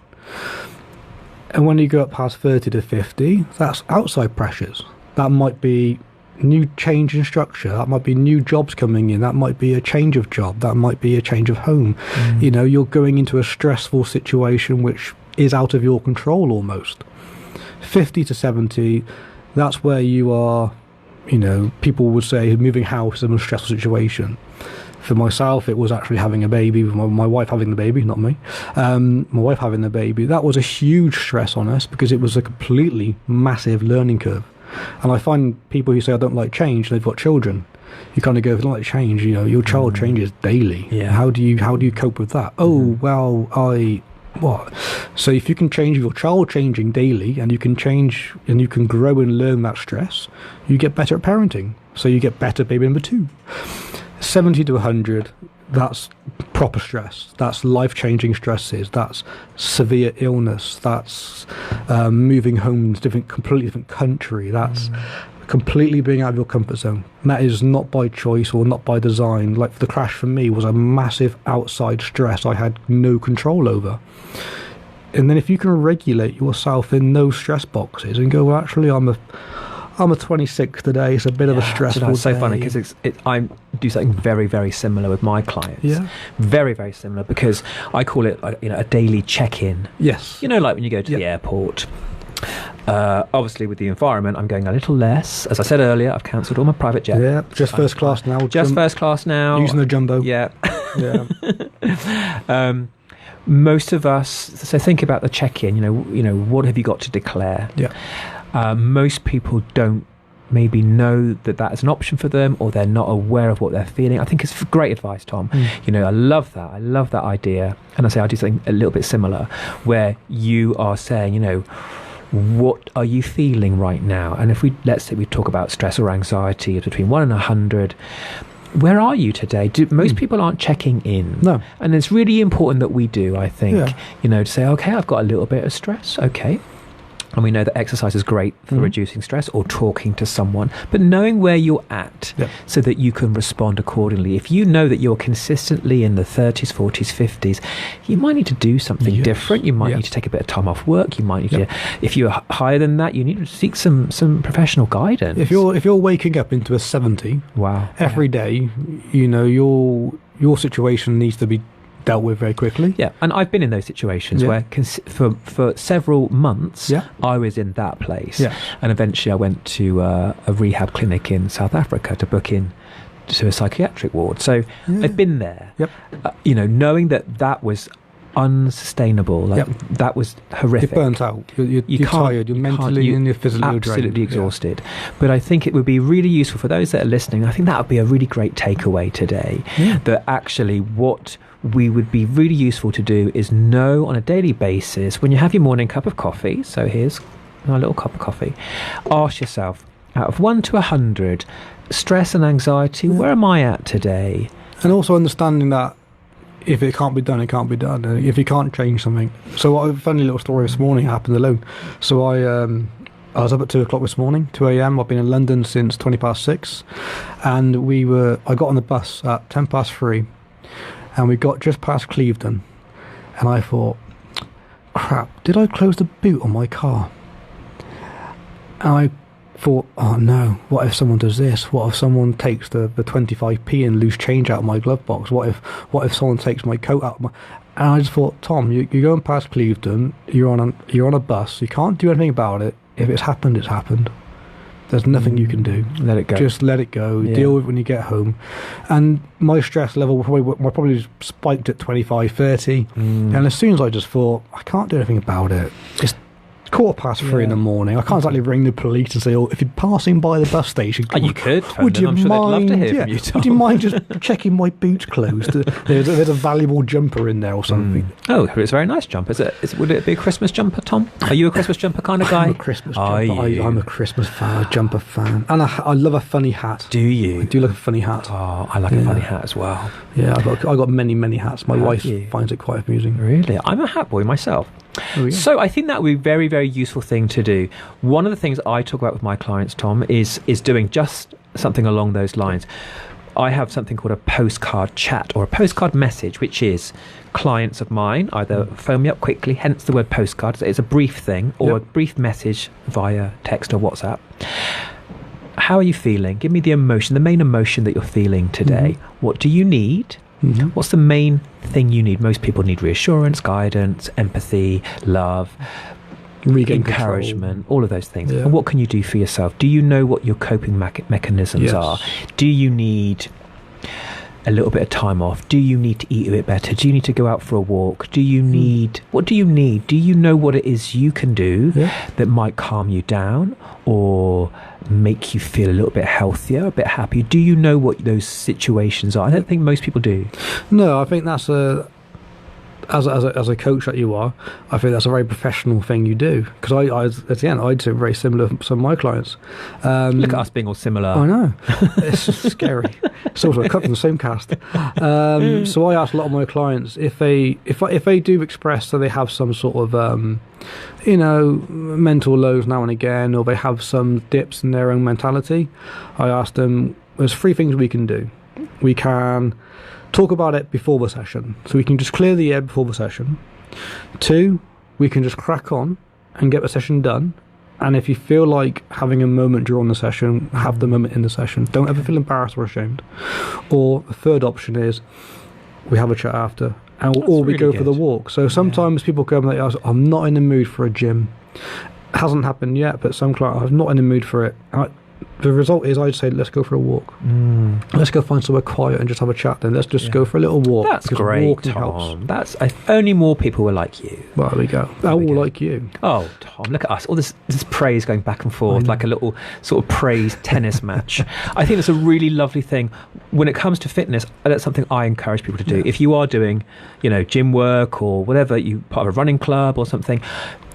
Speaker 2: And when you go up past 30 to 50, that's outside pressures. That might be new change in structure. That might be new jobs coming in. That might be a change of job. That might be a change of home. You're going into a stressful situation which is out of your control almost. 50 to 70, that's where you are, people would say moving house is a stressful situation. For myself, it was actually having a baby, with my wife having the baby, not me. My wife having the baby, that was a huge stress on us because it was a completely massive learning curve. And I find people who say, I don't like change, they've got children. You kind of go, if you don't like change, your child changes daily.
Speaker 1: Yeah.
Speaker 2: How do you cope with that? Oh, well, what? So if you can change your child changing daily and you can change and you can grow and learn that stress, you get better at parenting. So you get better baby number 2. 70 to 100, that's proper stress. That's life-changing stresses. That's severe illness. That's moving home to completely different country. That's completely being out of your comfort zone. And that is not by choice or not by design. Like the crash for me was a massive outside stress I had no control over. And then if you can regulate yourself in those stress boxes and go, well, actually, I'm a 26 today. It's a bit of a stressful
Speaker 1: It's so
Speaker 2: day.
Speaker 1: funny because I do something very, very similar with my clients.
Speaker 2: Yeah.
Speaker 1: Very, very similar because I call it a daily check-in.
Speaker 2: Yes.
Speaker 1: Like when you go to the airport. Obviously, with the environment, I'm going a little less. As I said earlier, I've cancelled all my private jets.
Speaker 2: Yeah, just first class now.
Speaker 1: First class now.
Speaker 2: Using the jumbo.
Speaker 1: Yeah.
Speaker 2: Yeah.
Speaker 1: Most of us, so think about the check-in. What have you got to declare?
Speaker 2: Yeah.
Speaker 1: Most people don't maybe know that is an option for them, or they're not aware of what they're feeling. I think it's great advice, Tom. I love that. I love that idea. And I do something a little bit similar, where you are saying, what are you feeling right now? And let's say we talk about stress or anxiety between 1 and 100. Where are you today? Most people aren't checking in.
Speaker 2: No.
Speaker 1: And it's really important that we do, I think, to say, okay, I've got a little bit of stress. Okay. And we know that exercise is great for reducing stress or talking to someone, but knowing where you're at so that you can respond accordingly. If you know that you're consistently in the 30s, 40s, 50s, you might need to do something different. You might need to take a bit of time off work. You might need to, if you're higher than that, you need to seek some professional guidance.
Speaker 2: If you're waking up into a 70 every day, your situation needs to be dealt with very quickly.
Speaker 1: Yeah, and I've been in those situations where for several months I was in that place. Yeah. And eventually I went to a rehab clinic in South Africa to book in to a psychiatric ward. So I've been there. Yep. Knowing that was unsustainable, that was horrific.
Speaker 2: You're burnt out. You're tired. You're mentally and you're physically
Speaker 1: absolutely exhausted. But I think it would be really useful for those that are listening. I think that would be a really great takeaway today. Yeah. That actually what we would be really useful to do is know on a daily basis, when you have your morning cup of coffee, so here's my little cup of coffee, ask yourself, out of 1 to 100, stress and anxiety, where am I at today?
Speaker 2: And also understanding that if it can't be done, it can't be done. If you can't change something. So a funny little story this morning happened alone. So I was up at 2 o'clock this morning, 2 a.m. I've been in London since 6:20, and I got on the bus at 3:10, and we got just past Clevedon, and I thought, crap, did I close the boot on my car? And I thought, oh no, what if someone does this? What if someone takes the 25p and loose change out of my glove box? What if someone takes my coat out of my... And I just thought, Tom, you're going past Clevedon, you're on a bus, you can't do anything about it. If it's happened, it's happened. There's nothing you can do.
Speaker 1: Let it go.
Speaker 2: Just let it go. Yeah. Deal with it when you get home. And my stress level probably spiked at 25, 30. And as soon as I just thought, I can't do anything about it. It's 3:15 in the morning. I can't exactly ring the police and say, "Oh, if you're passing by the bus station,
Speaker 1: you could.
Speaker 2: Would you
Speaker 1: I'm sure
Speaker 2: mind?
Speaker 1: They'd love to hear from you, Tom.
Speaker 2: Would you mind just checking my boots closed? There's a valuable jumper in there or something."
Speaker 1: Oh, it's a very nice jumper. Would it be a Christmas jumper, Tom? Are you a Christmas jumper kind of guy?
Speaker 2: I'm a Christmas jumper. I'm a Christmas fan, a jumper fan, and I love a funny hat.
Speaker 1: Do you?
Speaker 2: I do like a funny hat.
Speaker 1: Oh, I like a funny hat as well.
Speaker 2: Yeah, I got many hats. My wife finds it quite amusing.
Speaker 1: Really, I'm a hat boy myself. So I think that would be a very, very useful thing to do. One of the things I talk about with my clients, Tom, is doing just something along those lines. I have something called a postcard chat or a postcard message, which is clients of mine either phone me up quickly, hence the word postcard. It's a brief thing, or a brief message via text or WhatsApp. How are you feeling? Give me the main emotion that you're feeling today. What do you need? What's the main thing you need? Most people need reassurance, guidance, empathy, love, encouragement, all of those things. And what can you do for yourself? Do you know what your coping mechanisms are? Do you need a little bit of time off? Do you need to eat a bit better? Do you need to go out for a walk? What do you need? Do you know what it is you can do that might calm you down or make you feel a little bit healthier, a bit happier? Do you know what those situations are? I don't think most people do.
Speaker 2: No, I think that's as a coach that you are, I think that's a very professional thing you do. Because I'd say very similar to some of my clients.
Speaker 1: Look at us being all similar.
Speaker 2: I know. It's scary. It's also a cut from the same cast. So I ask a lot of my clients if they do express that they have some sort of mental lows now and again, or they have some dips in their own mentality. I ask them, there's 3 things we can do. We can talk about it before the session, so we can just clear the air before the session. 2, we can just crack on and get the session done. And if you feel like having a moment during the session, have the moment in the session. Don't ever feel embarrassed or ashamed. Or the third option is we have a chat after, or we go for the walk. So sometimes people come and they ask, I'm not in the mood for a gym. It hasn't happened yet, but some clients, I'm not in the mood for it. The result is I'd say, let's go for a walk. Let's go find somewhere quiet and just have a chat then. Let's just go for a little walk.
Speaker 1: That's great, Tom. That's, if only more people were like you.
Speaker 2: Well, there we go. They're all like you.
Speaker 1: Oh, Tom, look at us. All this praise going back and forth like a little sort of praise tennis match. I think it's a really lovely thing. When it comes to fitness, that's something I encourage people to do. If you are doing, gym work or whatever, you part of a running club or something,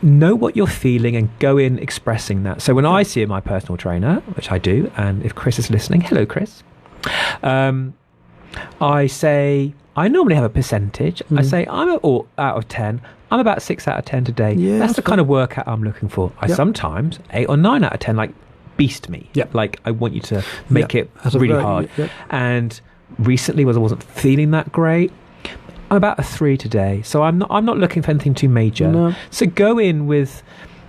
Speaker 1: know what you're feeling and go in expressing that. So when I see my personal trainer, which I do, and if Chris is listening, hello Chris, I say, I normally have a percentage. I say I'm out of 10, I'm about 6 out of 10 today. That's the kind of workout I'm looking for. I sometimes 8 or 9 out of 10, like beast me. Like I want you to make it really hard. And recently, was I wasn't feeling that great, I'm about a 3 today, so I'm not looking for anything too major. No. So go in with,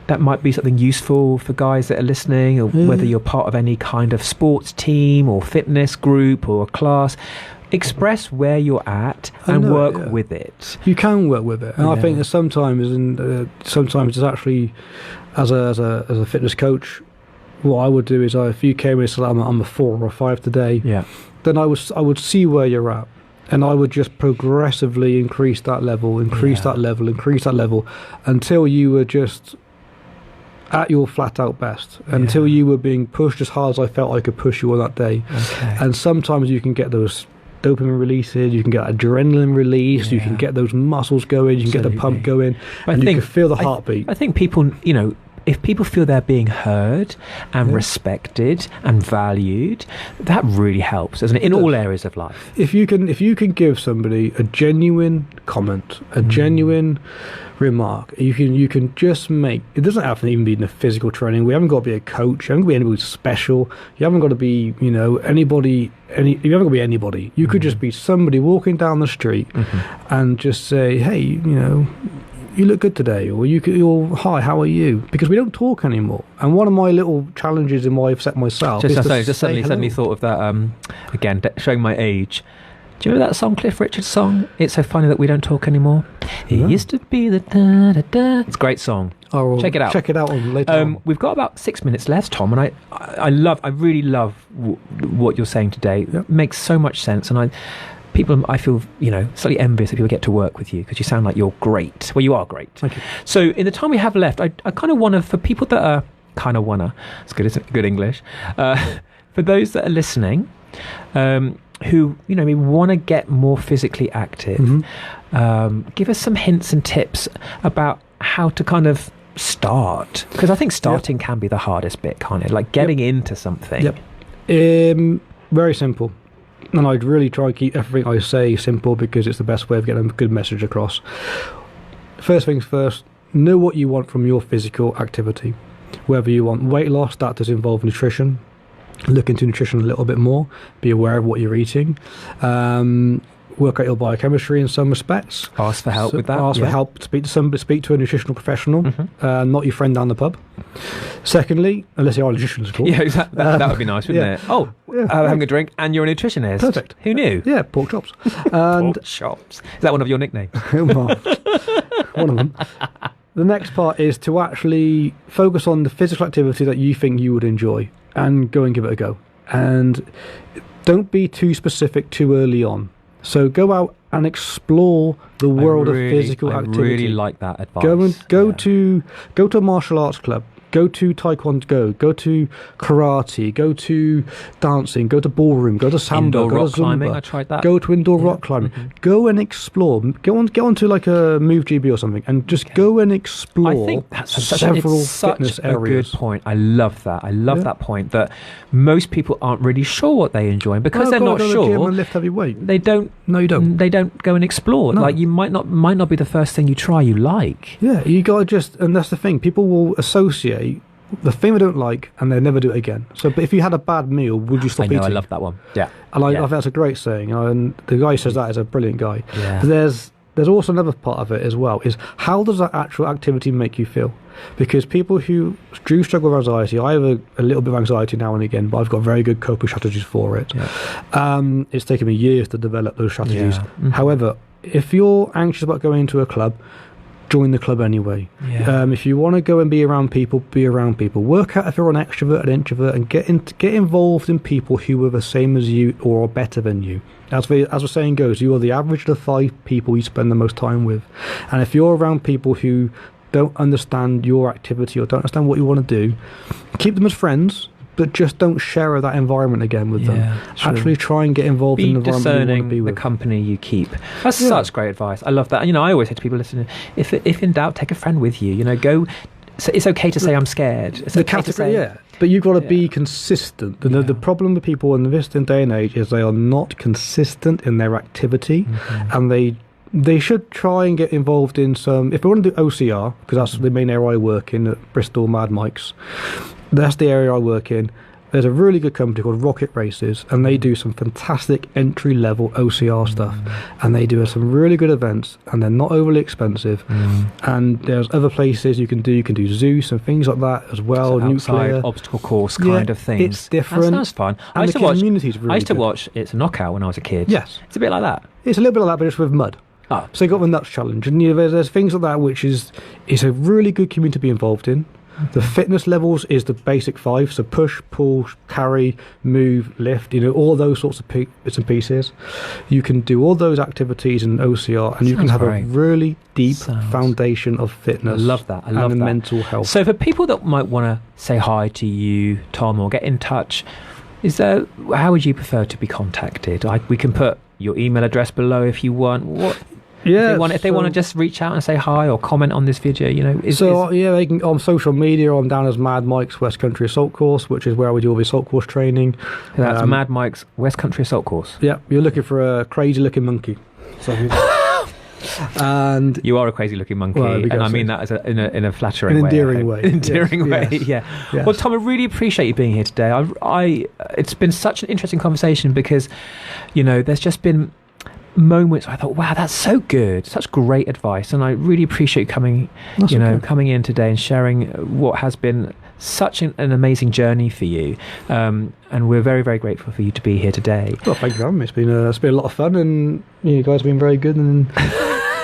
Speaker 1: that might be something useful for guys that are listening, or whether you're part of any kind of sports team or fitness group or a class. Express where you're at and work with it.
Speaker 2: You can work with it, and I think that sometimes it's actually, as a fitness coach, what I would do is if you came in and said I'm a 4 or a 5 today, then I would see where you're at. And I would just progressively increase that level, increase that level, until you were just at your flat-out best, until you were being pushed as hard as I felt I could push you on that day. And sometimes you can get those dopamine releases, you can get adrenaline release, you can get those muscles going, you can get the pump going, and you can feel the heartbeat.
Speaker 1: I think people, if people feel they're being heard and respected and valued, that really helps, doesn't it? In all areas of life.
Speaker 2: If you can give somebody a genuine comment, a genuine remark. You can just make, it doesn't have to even be in the physical training. We haven't got to be a coach. You haven't got to be anybody special. You haven't got to be, anybody. You haven't got to be anybody. You could just be somebody walking down the street and just say, hey, you look good today, or hi, how are you? Because we don't talk anymore. And one of my little challenges in what I've set myself is
Speaker 1: just suddenly thought of that. Again, showing my age. Do you remember that song, Cliff Richard's song? It's so funny that we don't talk anymore. It used to be the da da da. It's a great song.
Speaker 2: Oh,
Speaker 1: check it out.
Speaker 2: Check it out later on.
Speaker 1: We've got about 6 minutes left, Tom, and I really love what you're saying today. It makes so much sense, and I feel slightly envious that people get to work with you because you sound like you're great. Well, you are great.
Speaker 2: Thank you.
Speaker 1: So in the time we have left, I kind of want to, for people that are it's good, isn't it? Good English. For those that are listening, who we want to get more physically active, give us some hints and tips about how to kind of start, because I think starting can be the hardest bit, can't it? Like getting into something.
Speaker 2: Very simple. And I'd really try and keep everything I say simple because it's the best way of getting a good message across. First things first, know what you want from your physical activity. Whether you want weight loss, that does involve nutrition. Look into nutrition a little bit more. Be aware of what you're eating. Work out your biochemistry in some respects.
Speaker 1: Ask for help with that.
Speaker 2: Ask for help. Speak to a nutritional professional, not your friend down the pub. Secondly, unless you are a nutritionist, of course.
Speaker 1: Yeah, exactly. That would be nice, wouldn't it? Oh, having a drink and you're a nutritionist.
Speaker 2: Perfect.
Speaker 1: Who knew?
Speaker 2: Yeah, pork chops. And
Speaker 1: pork chops. Is that one of your nicknames?
Speaker 2: One of them. The next part is to actually focus on the physical activity that you think you would enjoy and go and give it a go. And don't be too specific too early on. So go out and explore the world of physical activity.
Speaker 1: I really like that advice.
Speaker 2: Go to a martial arts club. Go to taekwondo. Go to karate. Go to dancing. Go to ballroom. Go to samba.
Speaker 1: Indoor
Speaker 2: go
Speaker 1: rock
Speaker 2: to Zumba.
Speaker 1: climbing. I tried that.
Speaker 2: Go to indoor rock climbing. Go and explore. Go on to like a Move GB or something, and just go and explore.
Speaker 1: I think that's
Speaker 2: several
Speaker 1: such
Speaker 2: fitness
Speaker 1: a
Speaker 2: areas.
Speaker 1: good point. I love that. I love that point that most people aren't really sure what they enjoy, and because they're not
Speaker 2: go to
Speaker 1: sure.
Speaker 2: The gym and lift heavy weight.
Speaker 1: They don't.
Speaker 2: No, you don't.
Speaker 1: They don't go and explore.
Speaker 2: No.
Speaker 1: Like you might not be the first thing you try. You like.
Speaker 2: Yeah, you got to and that's the thing. People will associate the thing they don't like, and they'll never do it again. So, but if you had a bad meal, would you stop eating?
Speaker 1: I love that one. Yeah,
Speaker 2: and I think that's a great saying. And the guy who says that is a brilliant guy.
Speaker 1: Yeah.
Speaker 2: But there's also another part of it as well. Is how does that actual activity make you feel? Because people who do struggle with anxiety, I have a little bit of anxiety now and again, but I've got very good coping strategies for it. Yeah. It's taken me years to develop those strategies. Yeah. However, if you're anxious about going into a club, join the club anyway. Yeah. If you want to go and be around people, be around people. Work out if you're an extrovert, an introvert, and get involved in people who are the same as you or are better than you. As the saying goes, you are the average of the 5 people you spend the most time with. And if you're around people who don't understand your activity or don't understand what you want to do, keep them as friends, but just don't share that environment again with them. Actually try and get involved in the environment you want to be with.
Speaker 1: The company you keep. That's such great advice. I love that. I always say to people listening, if in doubt, take a friend with you. Go. So it's okay to say I'm scared. It's okay to say,
Speaker 2: but you've got to be consistent. The problem with people in this day and age is they are not consistent in their activity, and they should try and get involved in some. If they want to do OCR, because that's the main area I work in at Bristol Mad Mikes. That's the area I work in. There's a really good company called Rocket Races, and they do some fantastic entry-level OCR stuff. And they do some really good events, and they're not overly expensive. And there's other places you can do. You can do Zeus and things like that as well.
Speaker 1: So outside obstacle course kind of things.
Speaker 2: It's different.
Speaker 1: That sounds fun.
Speaker 2: And the community's really good.
Speaker 1: I used to watch It's a Knockout when I was a kid.
Speaker 2: Yes.
Speaker 1: It's a bit like that.
Speaker 2: It's a little bit like that, but it's with mud.
Speaker 1: Oh.
Speaker 2: So you got the nuts challenge, and there's things like that, which is a really good community to be involved in. The fitness levels is the basic 5, so push, pull, carry, move, lift, all those sorts of bits and pieces. You can do all those activities in OCR, and you can have a really deep foundation of fitness.
Speaker 1: I love that. And
Speaker 2: mental health.
Speaker 1: So for people that might want to say hi to you, Tom, or get in touch, how would you prefer to be contacted? We can put your email address below if you want. If they want to just reach out and say hi or comment on this video, they can on social media. I'm down as Mad Mike's West Country Assault Course, which is where we do all the assault course training. That's Mad Mike's West Country Assault Course.
Speaker 2: Yeah, you're looking for a crazy looking monkey. So And
Speaker 1: you are a crazy-looking monkey, and I mean that as in a flattering
Speaker 2: way.
Speaker 1: An
Speaker 2: endearing way.
Speaker 1: Endearing way,
Speaker 2: yes.
Speaker 1: yeah.
Speaker 2: Yes.
Speaker 1: Well, Tom, I really appreciate you being here today. It's been such an interesting conversation because, there's just been moments where I thought, wow, that's so good, such great advice, and I really appreciate you coming in today and sharing what has been such an amazing journey for you, and we're very, very grateful for you to be here today.
Speaker 2: Well, thank you for having me. It's been a lot of fun, and you guys have been very good, and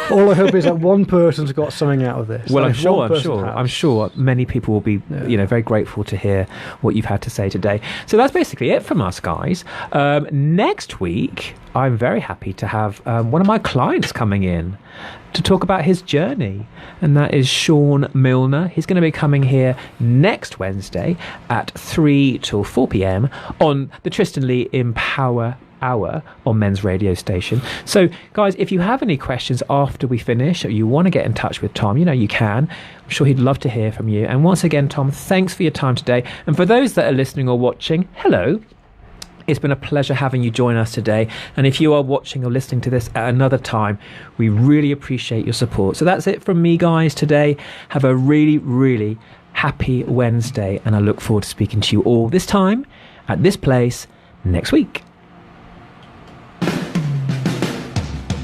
Speaker 2: all I hope is that one person's got something out of this.
Speaker 1: Well, I'm sure many people will be very grateful to hear what you've had to say today. So that's basically it from us, guys. Next week I'm very happy to have one of my clients coming in to talk about his journey, and that is Sean Milner. He's going to be coming here next Wednesday at 3 till 4 p.m. on the Tristan Lee Empower Hour on Men's Radio Station. So guys, if you have any questions after we finish, or you want to get in touch with Tom, you can. I'm sure he'd love to hear from you. And once again, Tom, thanks for your time today. And for those that are listening or watching, hello. It's been a pleasure having you join us today. And if you are watching or listening to this at another time, we really appreciate your support. So that's it from me, guys, today. Have a really, really happy Wednesday, and I look forward to speaking to you all this time at this place next week.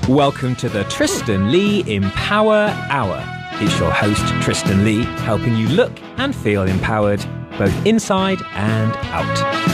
Speaker 1: Welcome to the Tristan Lee Empower Hour. It's your host, Tristan Lee, helping you look and feel empowered, both inside and out.